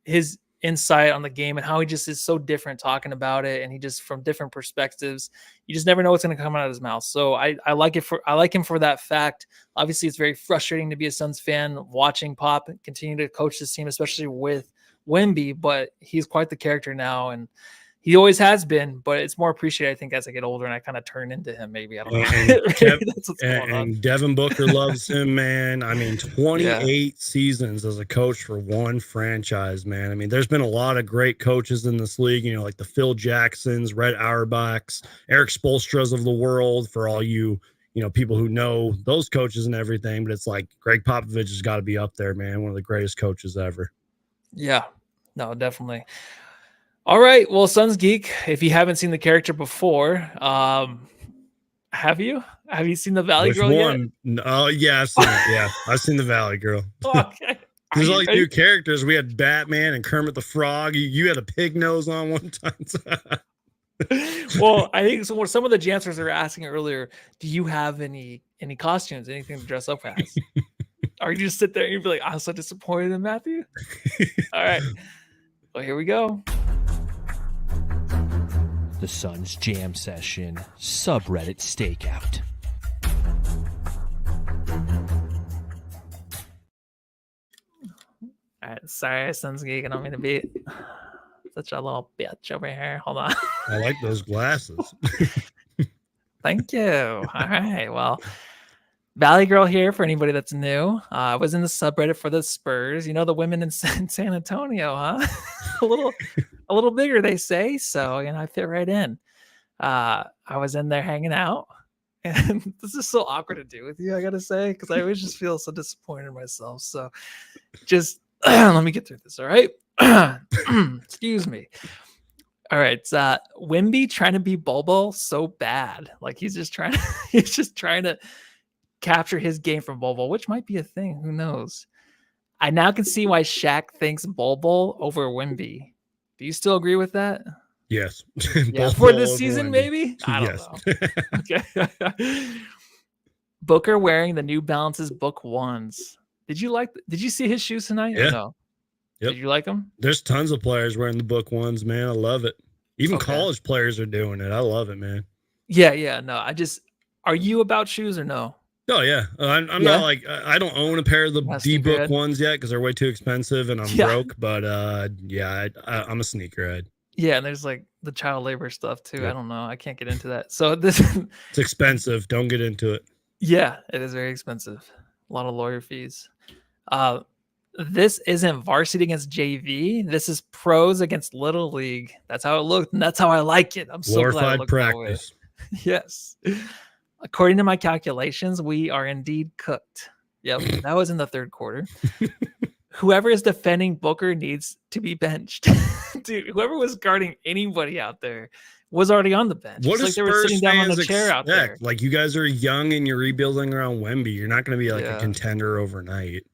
his insight on the game and how he just is so different talking about it, and he just from different perspectives, you just never know what's going to come out of his mouth. So I like him for that fact. Obviously, it's very frustrating to be a Suns fan watching Pop continue to coach this team, especially with Wemby, but he's quite the character now, and he always has been, but it's more appreciated, I think, as I get older and I kind of turn into him. Maybe I don't know. That's what's going on. And Devin Booker loves him, man. I mean, 28 seasons as a coach for one franchise, man. I mean, there's been a lot of great coaches in this league, like the Phil Jacksons, Red Auerbachs, Eric Spoelstra's of the world, for all you people who know those coaches and everything. But it's like Greg Popovich has got to be up there, man. One of the greatest coaches ever. Yeah, no, definitely. All right. Well, Suns Geek, if you haven't seen the character before, have you? Have you seen the Valley Girl yet? Oh, yeah, I've seen it. Yeah, I've seen the Valley Girl. Okay. There's like new characters. We had Batman and Kermit the Frog. You had a pig nose on one time. Well, I think some of the Jansers are asking earlier, do you have any costumes, anything to dress up as? Or you just sit there and you'd be like, I'm so disappointed in Matthew. All right. Well, here we go. The Suns Jam Session subreddit stakeout. All right, sorry, Suns Geek. I don't mean to be such a little bitch over here. Hold on. I like those glasses. Thank you. All right. Well, Valley Girl here for anybody that's new. I was in the subreddit for the Spurs. The women in San Antonio, huh? a little bigger, they say. So, I fit right in. I was in there hanging out. And this is so awkward to do with you, I got to say, because I always just feel so disappointed in myself. So just let me get through this. All right. Excuse me. All right. It's Wemby trying to be Bobo so bad. Like he's just trying to capture his game from Bobo, which might be a thing. Who knows? I now can see why Shaq thinks Bobo over Wemby. Do you still agree with that? Yes. Yeah, for this season, maybe? I don't know. Okay. Booker wearing the New Balances Book Ones. Did you see his shoes tonight? Yeah. No? Yep. Did you like them? There's tons of players wearing the Book Ones, man. I love it. Even college players are doing it. I love it, man. Yeah. No, are you about shoes or no? Oh, yeah. I'm not like, I don't own a pair of the D-Book ones yet because they're way too expensive and I'm broke. But I'm a sneakerhead. Yeah, and there's like the child labor stuff too. Yeah. I don't know. I can't get into that. So it's expensive. Don't get into it. Yeah, it is very expensive. A lot of lawyer fees. This isn't varsity against JV. This is pros against Little League. That's how it looked, and that's how I like it. I'm so glad it looked practice. That way. Yes. According to my calculations, we are indeed cooked. Yep, that was in the third quarter. Whoever is defending Booker needs to be benched. Dude, whoever was guarding anybody out there was already on the bench. What it's like they were sitting down on the chair out there. Like, you guys are young and you're rebuilding around Wemby. You're not going to be like a contender overnight.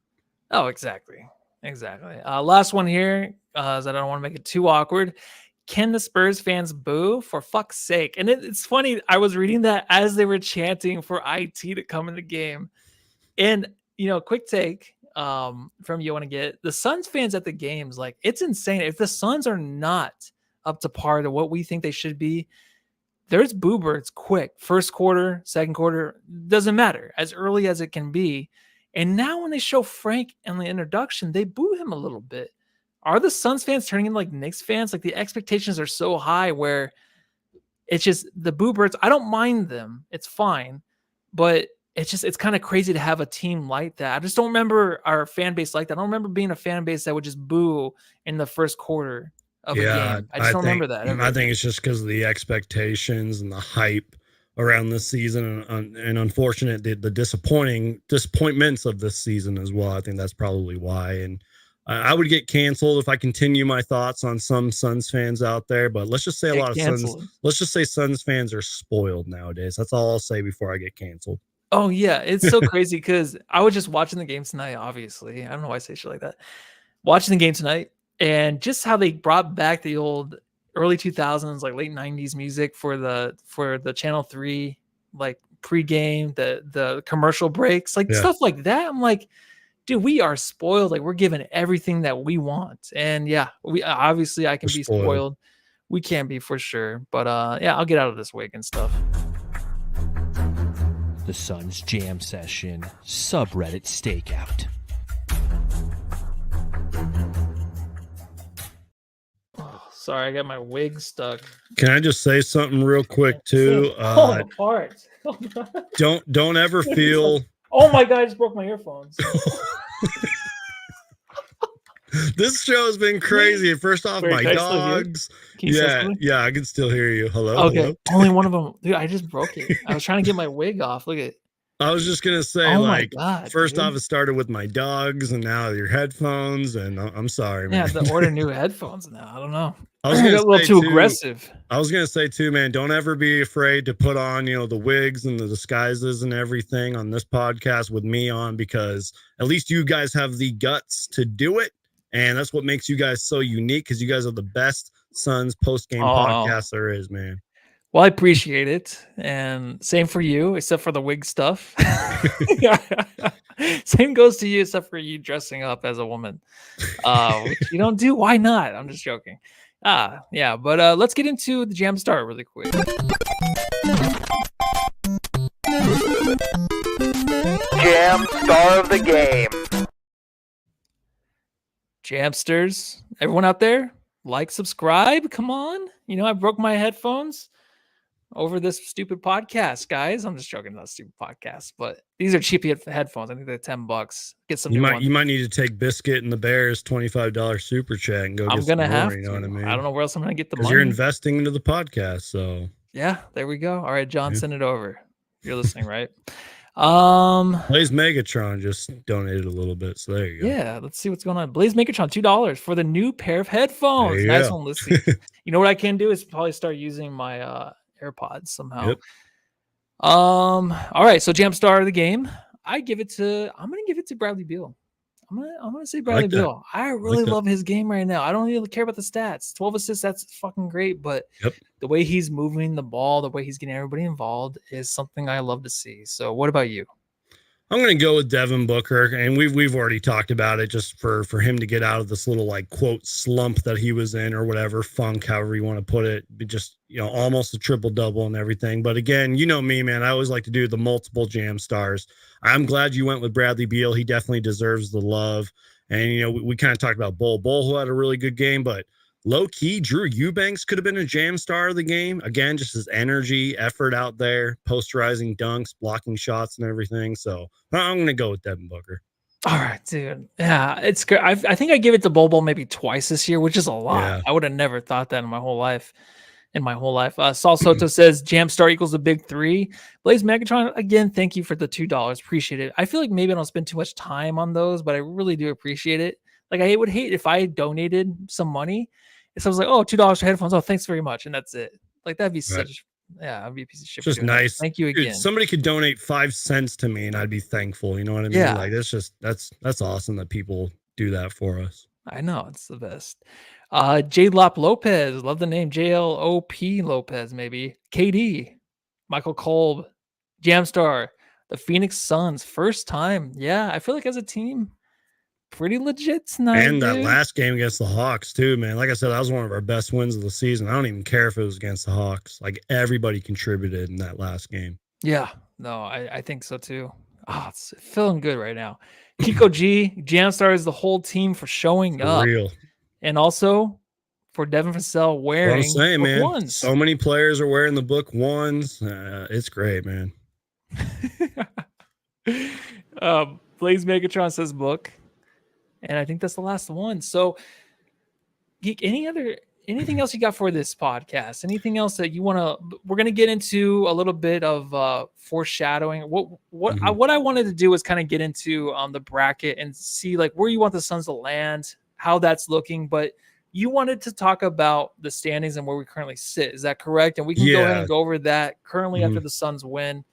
Oh, exactly. Exactly. Last one here, is I don't want to make it too awkward. Can the Spurs fans boo? For fuck's sake. And it's funny. I was reading that as they were chanting for IT to come in the game. And, quick take from you want to get the Suns fans at the games. Like, it's insane. If the Suns are not up to par to what we think they should be, there's boo birds quick. First quarter, second quarter, doesn't matter. As early as it can be. And now when they show Frank in the introduction, they boo him a little bit. Are the Suns fans turning into like Knicks fans? Like the expectations are so high where it's just the boo birds. I don't mind them. It's fine. But it's kind of crazy to have a team like that. I just don't remember our fan base like that. I don't remember being a fan base that would just boo in the first quarter of a game. I just don't remember that. I think it's just because of the expectations and the hype around this season and unfortunate the disappointments of this season as well. I think that's probably why. And I would get canceled if I continue my thoughts on some Suns fans out there, but let's just say Suns fans are spoiled nowadays. That's all I'll say before I get canceled. Oh yeah. It's so crazy because I was just watching the game tonight, obviously. I don't know why I say shit like that. Watching the game tonight and just how they brought back the old early 2000s, like late 90s music for the Channel 3, like pregame, the commercial breaks, like stuff like that. I'm like, dude, we are spoiled. Like we're given everything that we want. And yeah, we obviously I can be spoiled. We can be for sure. But I'll get out of this wig and stuff. The Suns Jam Session subreddit stakeout. Sorry, I got my wig stuck. Can I just say something real quick too? Apart. Don't ever feel. Oh my God! I just broke my earphones. This show has been crazy. First off, my dogs. Yeah, I can still hear you. Hello. Okay, hello? Only one of them. Dude, I just broke it. I was trying to get my wig off. Look at it. I was just gonna say, first off, it started with my dogs, and now your headphones. And I'm sorry, man. Yeah, I have to order new headphones now. I don't know. I was gonna got a little too aggressive. I was gonna say too, man. Don't ever be afraid to put on, the wigs and the disguises and everything on this podcast with me on, because at least you guys have the guts to do it, and that's what makes you guys so unique. Because you guys are the best Suns post game podcast there is, man. Well, I appreciate it. And same for you, except for the wig stuff. Same goes to you, except for you dressing up as a woman, which you don't do. Why not? I'm just joking. Yeah. But let's get into the Jam Star really quick. Jam Star of the game. Jamsters, everyone out there, like, subscribe. Come on. I broke my headphones over this stupid podcast, guys. I'm just joking about stupid podcasts, but these are cheap headphones. I think they're $10. Get some. You might need to take Biscuit and the Bears $25 super chat and go. I'm get gonna some have more, to. What I mean? I don't know where else I'm gonna get the money. You're investing into the podcast, so yeah. There we go. All right, John, send it over. You're listening, right? Blaze Megatron just donated a little bit, so there you go. Yeah, let's see what's going on. Blaze Megatron, $2 for the new pair of headphones. Nice one, listen. You know what I can do is probably start using my AirPods somehow. Yep. All right, so Jam Star of the game. I'm gonna give it to Bradley Beal. I'm gonna say Bradley Beal. I really love his game right now. I don't really care about the stats. 12 assists, that's fucking great, but the way he's moving the ball, the way he's getting everybody involved is something I love to see. So what about you? I'm going to go with Devin Booker, and we've already talked about it, just for him to get out of this little quote slump that he was in, or whatever, funk, however you want to put it. Just almost a triple double and everything. But again, me, man, I always like to do the multiple Jam Stars. I'm glad you went with Bradley Beal. He definitely deserves the love. And we kind of talked about Bull, who had a really good game, but low key, Drew Eubanks could have been a Jam Star of the game. Again, just his energy, effort out there, posterizing dunks, blocking shots and everything. So I'm going to go with Devin Booker. All right, dude. Yeah, it's good. I think I gave it to Bol maybe twice this year, which is a lot. Yeah. I would have never thought that in my whole life. Saul Soto says Jam Star equals a big three. Blaze Megatron, again, thank you for the $2. Appreciate it. I feel like maybe I don't spend too much time on those, but I really do appreciate it. Like, I would hate if I donated some money. So I was like, oh, $2 for headphones. Oh, thanks very much. And that's it. Like, that'd be that'd be a piece of shit. Just nice. Thank you again. Dude, somebody could donate 5 cents to me and I'd be thankful. You know what I mean? Yeah. Like, that's awesome that people do that for us. I know, it's the best. J Lop Lopez, love the name. JLOP Lopez, maybe. KD, Michael Kolb, Jamstar, the Phoenix Suns, first time. Yeah, I feel like as a team, pretty legit tonight. And that dude. last game against the Hawks too, man. Like I said, that was one of our best wins of the season. I don't even care if it was against the Hawks. Like everybody contributed in that last game. Yeah, no, I think so too. It's feeling good right now. Kiko G, Jamstar is the whole team for showing For up. real. And also for Devin Vassell wearing What I'm saying, book man. ones. So many players are wearing the book ones. It's great, man. Blaze Megatron says book. And I think that's the last one. So, Geek, anything else you got for this podcast? Anything else that you want to? We're gonna get into a little bit of foreshadowing. What I wanted to do was kind of get into the bracket and see like where you want the Suns to land, how that's looking. But you wanted to talk about the standings and where we currently sit. Is that correct? And we can go ahead and go over that currently after the Suns win.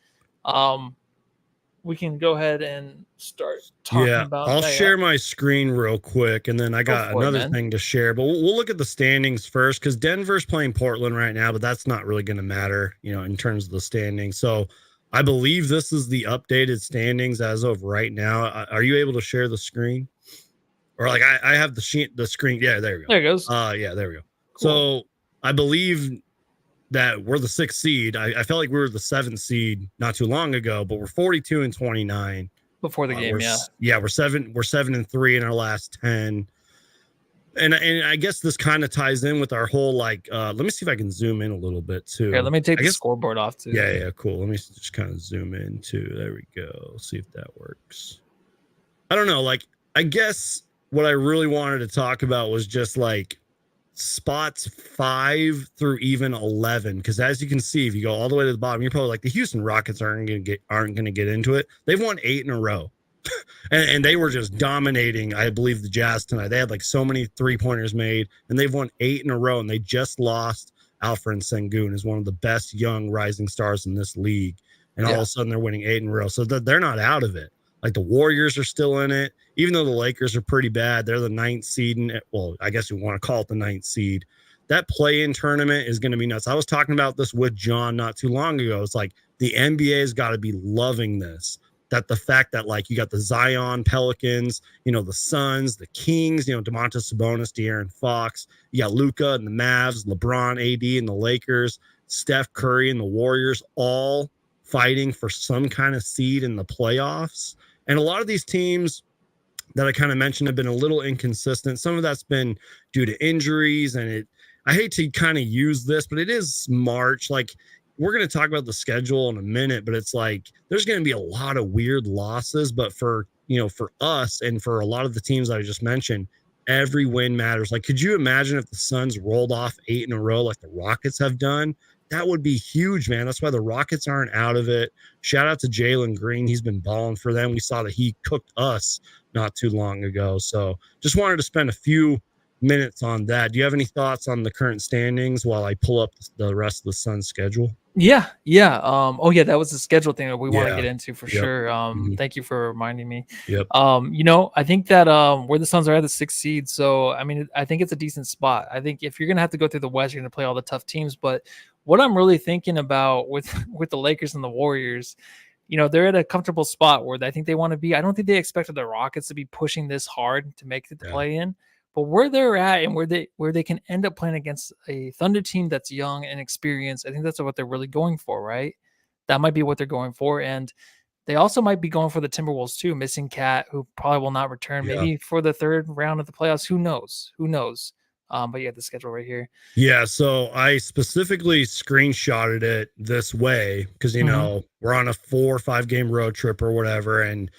We can go ahead and start talking about I'll that. share my screen real quick, and then I got another thing to share. But we'll look at the standings first because Denver's playing Portland right now, but that's not really going to matter, in terms of the standings. So I believe this is the updated standings as of right now. Are you able to share the screen? Or like I have the screen. Yeah, there we go. There it goes. Yeah, there we go. Cool. So I believe that we're the 6th seed. I felt like we were the 7th seed not too long ago, but we're 42-29 before the game. We're 7-3 in our last 10. And I guess this kind of ties in with our whole let me see if I can zoom in a little bit too. Here, let me take the scoreboard off too. Yeah, cool. Let me just kind of zoom in too. There we go. See if that works. I don't know. I guess what I really wanted to talk about was just spots 5 through even 11, because as you can see, if you go all the way to the bottom, you're probably like the Houston Rockets aren't going to get into it. They've won 8 in a row, and they were just dominating. I believe the Jazz tonight. They had so many 3-pointers made, and they've won 8 in a row. And they just lost Alfred Sengun, is one of the best young rising stars in this league, and all of a sudden they're winning 8 in a row. So they're not out of it. The Warriors are still in it, even though the Lakers are pretty bad. They're the 9th seed. Well, I guess you want to call it the 9th seed. That play-in tournament is going to be nuts. I was talking about this with John not too long ago. It's the NBA has got to be loving this. That the fact that you got the Zion Pelicans, the Suns, the Kings, DeMontis Sabonis, De'Aaron Fox. You got Luka and the Mavs, LeBron, AD, and the Lakers, Steph Curry and the Warriors, all fighting for some kind of seed in the playoffs. And a lot of these teams that I kind of mentioned have been a little inconsistent. Some of that's been due to injuries, and I hate to kind of use this, but it is March. We're going to talk about the schedule in a minute, but it's there's going to be a lot of weird losses. But for us and for a lot of the teams I just mentioned, every win matters. Could you imagine if the Suns rolled off 8 in a row like the Rockets have done? That would be huge, man. That's why the Rockets aren't out of it. Shout out to Jalen Green. He's been balling for them. We saw that he cooked us not too long ago. So just wanted to spend a few minutes on that. Do you have any thoughts on the current standings while I pull up the rest of the Suns schedule? Yeah. That was the schedule thing that we want to get into for sure. Thank you for reminding me. Yep. I think that where the Suns are at the 6th seed. So, I think it's a decent spot. I think if you're going to have to go through the West, you're going to play all the tough teams. But what I'm really thinking about with the Lakers and the Warriors, they're at a comfortable spot where I think they want to be. I don't think they expected the Rockets to be pushing this hard to make it the play in. But where they're at and where they can end up playing against a Thunder team that's young and experienced, I think that's what they're really going for, right? That might be what they're going for. And they also might be going for the Timberwolves too, missing Cat, who probably will not return maybe for the 3rd round of the playoffs. Who knows? But you have the schedule right here. Yeah, so I specifically screenshotted it this way because, we're on a 4 or 5 game road trip or whatever, and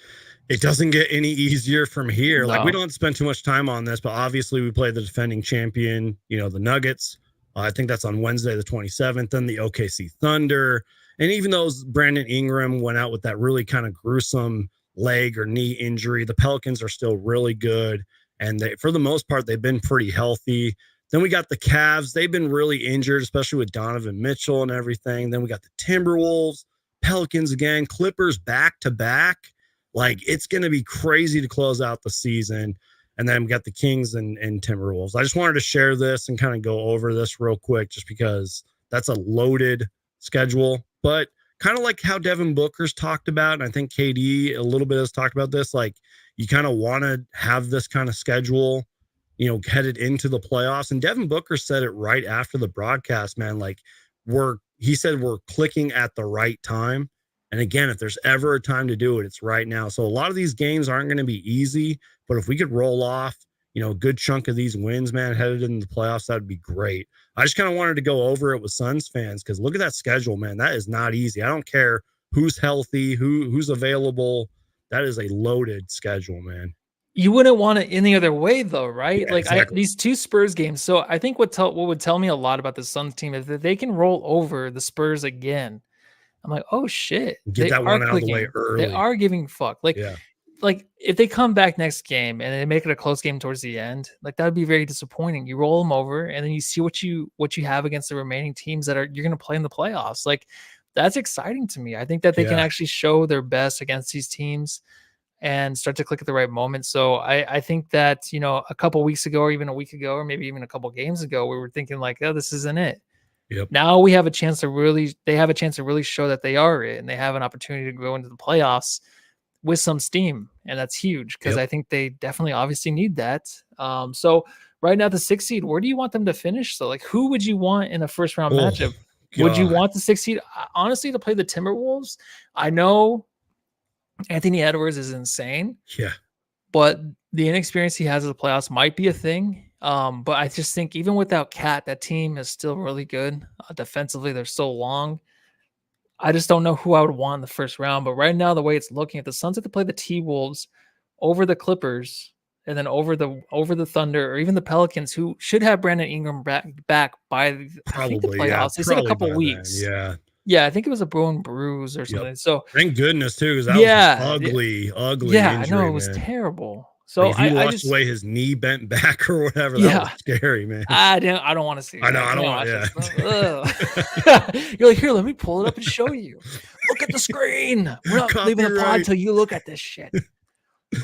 it doesn't get any easier from here. No. We don't have to spend too much time on this, but obviously we play the defending champion, the Nuggets. I think that's on Wednesday, the 27th, then the OKC Thunder. And even though Brandon Ingram went out with that really kind of gruesome leg or knee injury, the Pelicans are still really good. And for the most part, they've been pretty healthy. Then we got the Cavs. They've been really injured, especially with Donovan Mitchell and everything. Then we got the Timberwolves, Pelicans again, Clippers back to back. It's going to be crazy to close out the season. And then we got the Kings and Timberwolves. I just wanted to share this and kind of go over this real quick, just because that's a loaded schedule. But kind of like how Devin Booker's talked about, and I think KD a little bit has talked about this, like you kind of want to have this kind of schedule, you know, headed into the playoffs. And Devin Booker said it right after the broadcast, man, like he said we're clicking at the right time. And again, if there's ever a time to do it, it's right now. So a lot of these games aren't going to be easy, but if we could roll off, you know, a good chunk of these wins, man, headed into the playoffs, that'd be great. I just kind of wanted to go over it with Suns fans, because look at that schedule, man. That is not easy. I don't care who's healthy, who's available. That is a loaded schedule, man. You wouldn't want it any other way, though, right? Yeah, like exactly. these two Spurs games. So I think what would tell me a lot about the Suns team is that they can roll over the Spurs again. I'm like, oh shit, Get that one out of the way early. They are giving fuck. Like, yeah. Like if they come back next game and they make it a close game towards the end, like that would be very disappointing. You roll them over and then you see what you have against the remaining teams that you're going to play in the playoffs. Like that's exciting to me. I think that they can actually show their best against these teams and start to click at the right moment. So I think that, you know, a couple weeks ago or even a week ago or maybe even a couple games ago, we were thinking like, oh, this isn't it. Yep. Now they have a chance to really show that they are it, and they have an opportunity to go into the playoffs with some steam, and that's huge because I think they definitely obviously need that. So right now the 6th seed, where do you want them to finish? So like who would you want in a first round matchup? God. Would you want the 6th seed honestly to play the Timberwolves? I know Anthony Edwards is insane. Yeah. But the inexperience he has in the playoffs might be a thing. But I just think even without Cat, that team is still really good. Defensively, they're so long. I just don't know who I would want in the first round. But right now, the way it's looking, if the Suns have to play the T-Wolves over the Clippers and then over the Thunder or even the Pelicans, who should have Brandon Ingram back by the playoffs. Yeah, they said a couple weeks. Then, yeah, I think it was a bone bruise or something. So thank goodness too, because that was ugly. Yeah, injury, I know it was terrible. So like if you watched the way his knee bent back or whatever, that was scary, man. I don't want to see. I know. I don't want. You're like, here, let me pull it up and show you. Look at the screen. We're not leaving the pod until you look at this shit.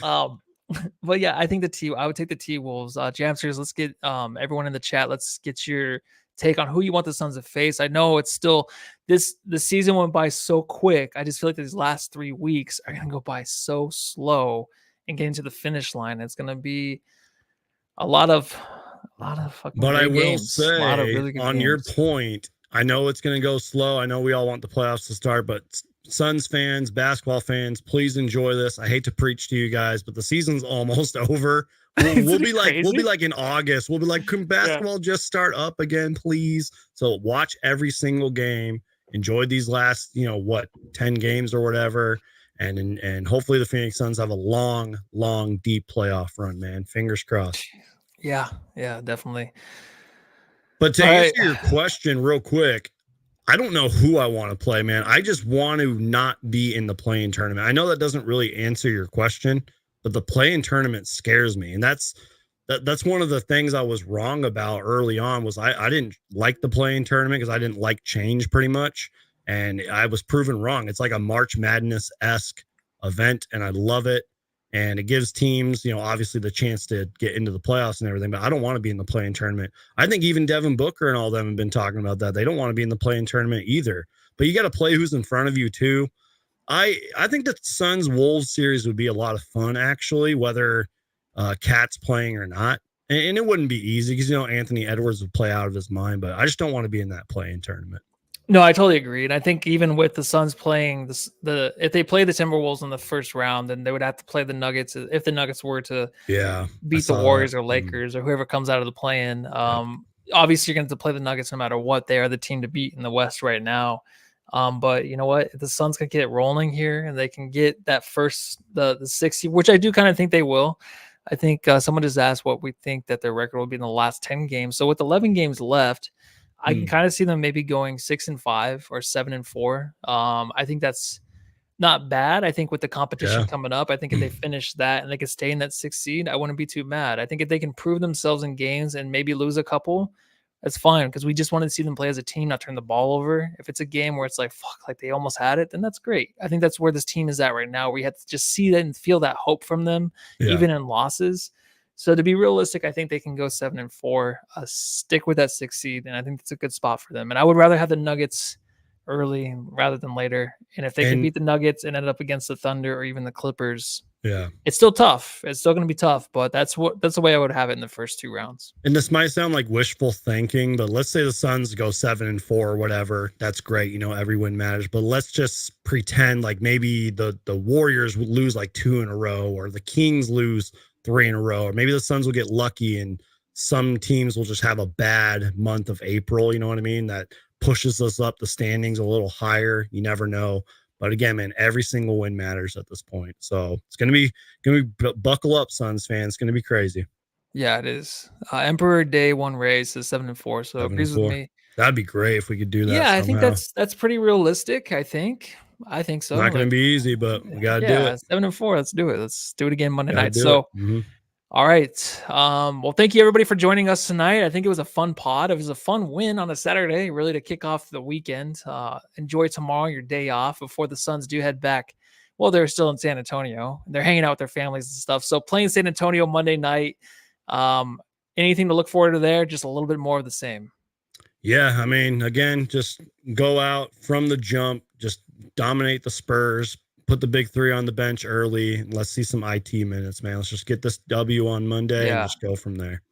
But yeah, I think I would take the T-Wolves. Jamsters, let's get everyone in the chat. Let's get your take on who you want the Suns to face. I know it's still the season went by so quick. I just feel like these last 3 weeks are gonna go by so slow and getting to the finish line. It's gonna be a lot of fucking. But I will games. say, a lot of really good on games. your point, I know it's gonna go slow. I know we all want the playoffs to start, but Suns fans, basketball fans, please enjoy this. I hate to preach to you guys, but the season's almost over. We'll be like in August. We'll be like, can basketball just start up again, please? So watch every single game. Enjoy these last, 10 games or whatever. And hopefully the Phoenix Suns have a long, deep playoff run, man. Fingers crossed. Yeah, definitely. But to answer your question real quick, I don't know who I want to play, man. I just want to not be in the play-in tournament. I know that doesn't really answer your question, but the play-in tournament scares me. And that's one of the things I was wrong about early on was I didn't like the play-in tournament because I didn't like change pretty much. And I was proven wrong. It's like a March Madness-esque event, and I love it. And it gives teams, obviously the chance to get into the playoffs and everything, but I don't want to be in the play-in tournament. I think even Devin Booker and all of them have been talking about that. They don't want to be in the play-in tournament either. But you got to play who's in front of you too. I think the Suns-Wolves series would be a lot of fun, actually, whether Cat's playing or not. And it wouldn't be easy because, Anthony Edwards would play out of his mind, but I just don't want to be in that play-in tournament. No, I totally agree. And I think even with the Suns playing if they play the Timberwolves in the first round, then they would have to play the Nuggets if the Nuggets were to beat the Warriors or Lakers or whoever comes out of the play-in. Obviously, you're going to have to play the Nuggets no matter what. They are the team to beat in the West right now. But you know what? If the Suns can get it rolling here and they can get that the 60, which I do kind of think they will. I think someone just asked what we think that their record will be in the last 10 games. So with 11 games left, I can kind of see them maybe going 6-5 or 7-4. I think that's not bad. I think with the competition coming up, I think if they finish that and they can stay in that 6th seed, I wouldn't be too mad. I think if they can prove themselves in games and maybe lose a couple, that's fine because we just want to see them play as a team, not turn the ball over. If it's a game where it's like, fuck, like they almost had it, then that's great. I think that's where this team is at right now, where you have to just see that and feel that hope from them, even in losses. So to be realistic, I think they can go 7-4, stick with that 6th seed, and I think that's a good spot for them. And I would rather have the Nuggets early rather than later. And if they can beat the Nuggets and end up against the Thunder or even the Clippers, it's still tough. It's still going to be tough, but that's the way I would have it in the first 2 rounds. And this might sound like wishful thinking, but let's say the Suns go 7-4 or whatever. That's great. You know, every win matters, but let's just pretend like maybe the Warriors would lose like 2 in a row, or the Kings lose 3 in a row, or maybe the Suns will get lucky and some teams will just have a bad month of April. You know what I mean? That pushes us up the standings a little higher. You never know. But again, man, every single win matters at this point. So it's gonna be buckle up, Suns fans. It's gonna be crazy. Yeah, it is. Emperor Day One Rays is 7-4, so agrees with me. That'd be great if we could do that. Yeah, somehow. I think that's pretty realistic. I think so. Not gonna be easy, but we gotta do it. 7-4. Let's do it. Let's do it again Monday night. So. Mm-hmm. All right. Well, thank you everybody for joining us tonight. I think it was a fun pod. It was a fun win on a Saturday, really, to kick off the weekend. Enjoy tomorrow, your day off, before the Suns do head back. Well, they're still in San Antonio. They're hanging out with their families and stuff. So playing San Antonio Monday night. Anything to look forward to there? Just a little bit more of the same. Yeah, I mean, again, just go out from the jump, just dominate the Spurs. Put the big 3 on the bench early. Let's see some IT minutes, man. Let's just get this W on Monday and just go from there.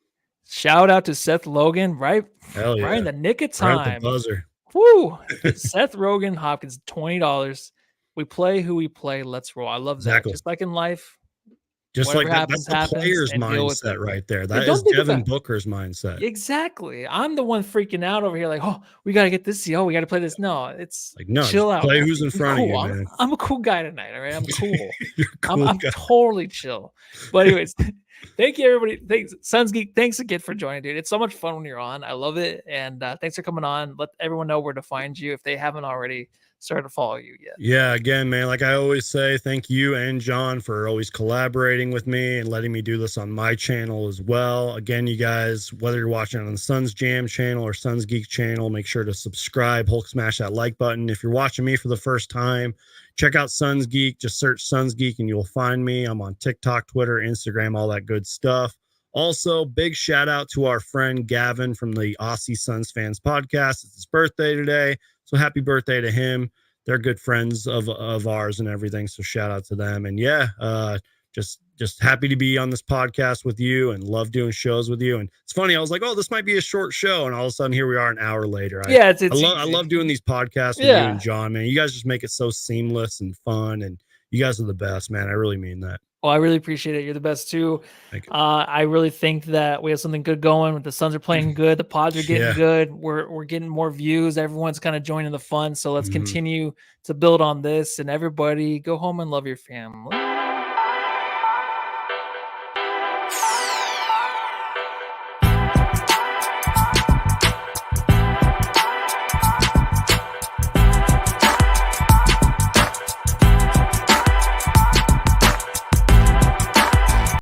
Shout out to Seth Logan, right? Hell yeah. Right in the nick of time. Right at the buzzer. Woo! Seth Rogen Hopkins, $20. We play who we play. Let's roll. I love that. Just like in life. Just like that, that's the player's mindset right there. That is Devin Booker's mindset. Exactly. I'm the one freaking out over here, like, oh, we got to get this. Oh, we got to play this. No, it's like, no, chill out. Play who's in front of you, man. I'm a cool guy tonight. All right, I'm cool. You're cool I'm totally chill. But anyways, thank you everybody. Thanks, Suns Geek. Thanks again for joining, dude. It's so much fun when you're on. I love it, and thanks for coming on. Let everyone know where to find you if they haven't already started to follow you yet. Yeah, again, man, like I always say, thank you and John for always collaborating with me and letting me do this on my channel as well. Again, you guys, whether you're watching on the Suns Jam channel or Suns Geek channel, make sure to subscribe, Hulk smash that like button. If you're watching me for the first time, check out Suns Geek. Just search Suns Geek and you'll find me. I'm on TikTok, Twitter, Instagram, all that good stuff. Also, big shout out to our friend Gavin from the Aussie Suns Fans podcast. It's his birthday today. So happy birthday to him. They're good friends of ours and everything. So shout out to them. And yeah, just happy to be on this podcast with you and love doing shows with you. And it's funny, I was like, oh, this might be a short show. And all of a sudden here we are an hour later. I love doing these podcasts with you and John, man. You guys just make it so seamless and fun. And you guys are the best, man. I really mean that. Well, I really appreciate it. You're the best too. I really think that we have something good going. The Suns are playing good. The pods are getting good. We're getting more views. Everyone's kind of joining the fun. So let's continue to build on this. And everybody, go home and love your family.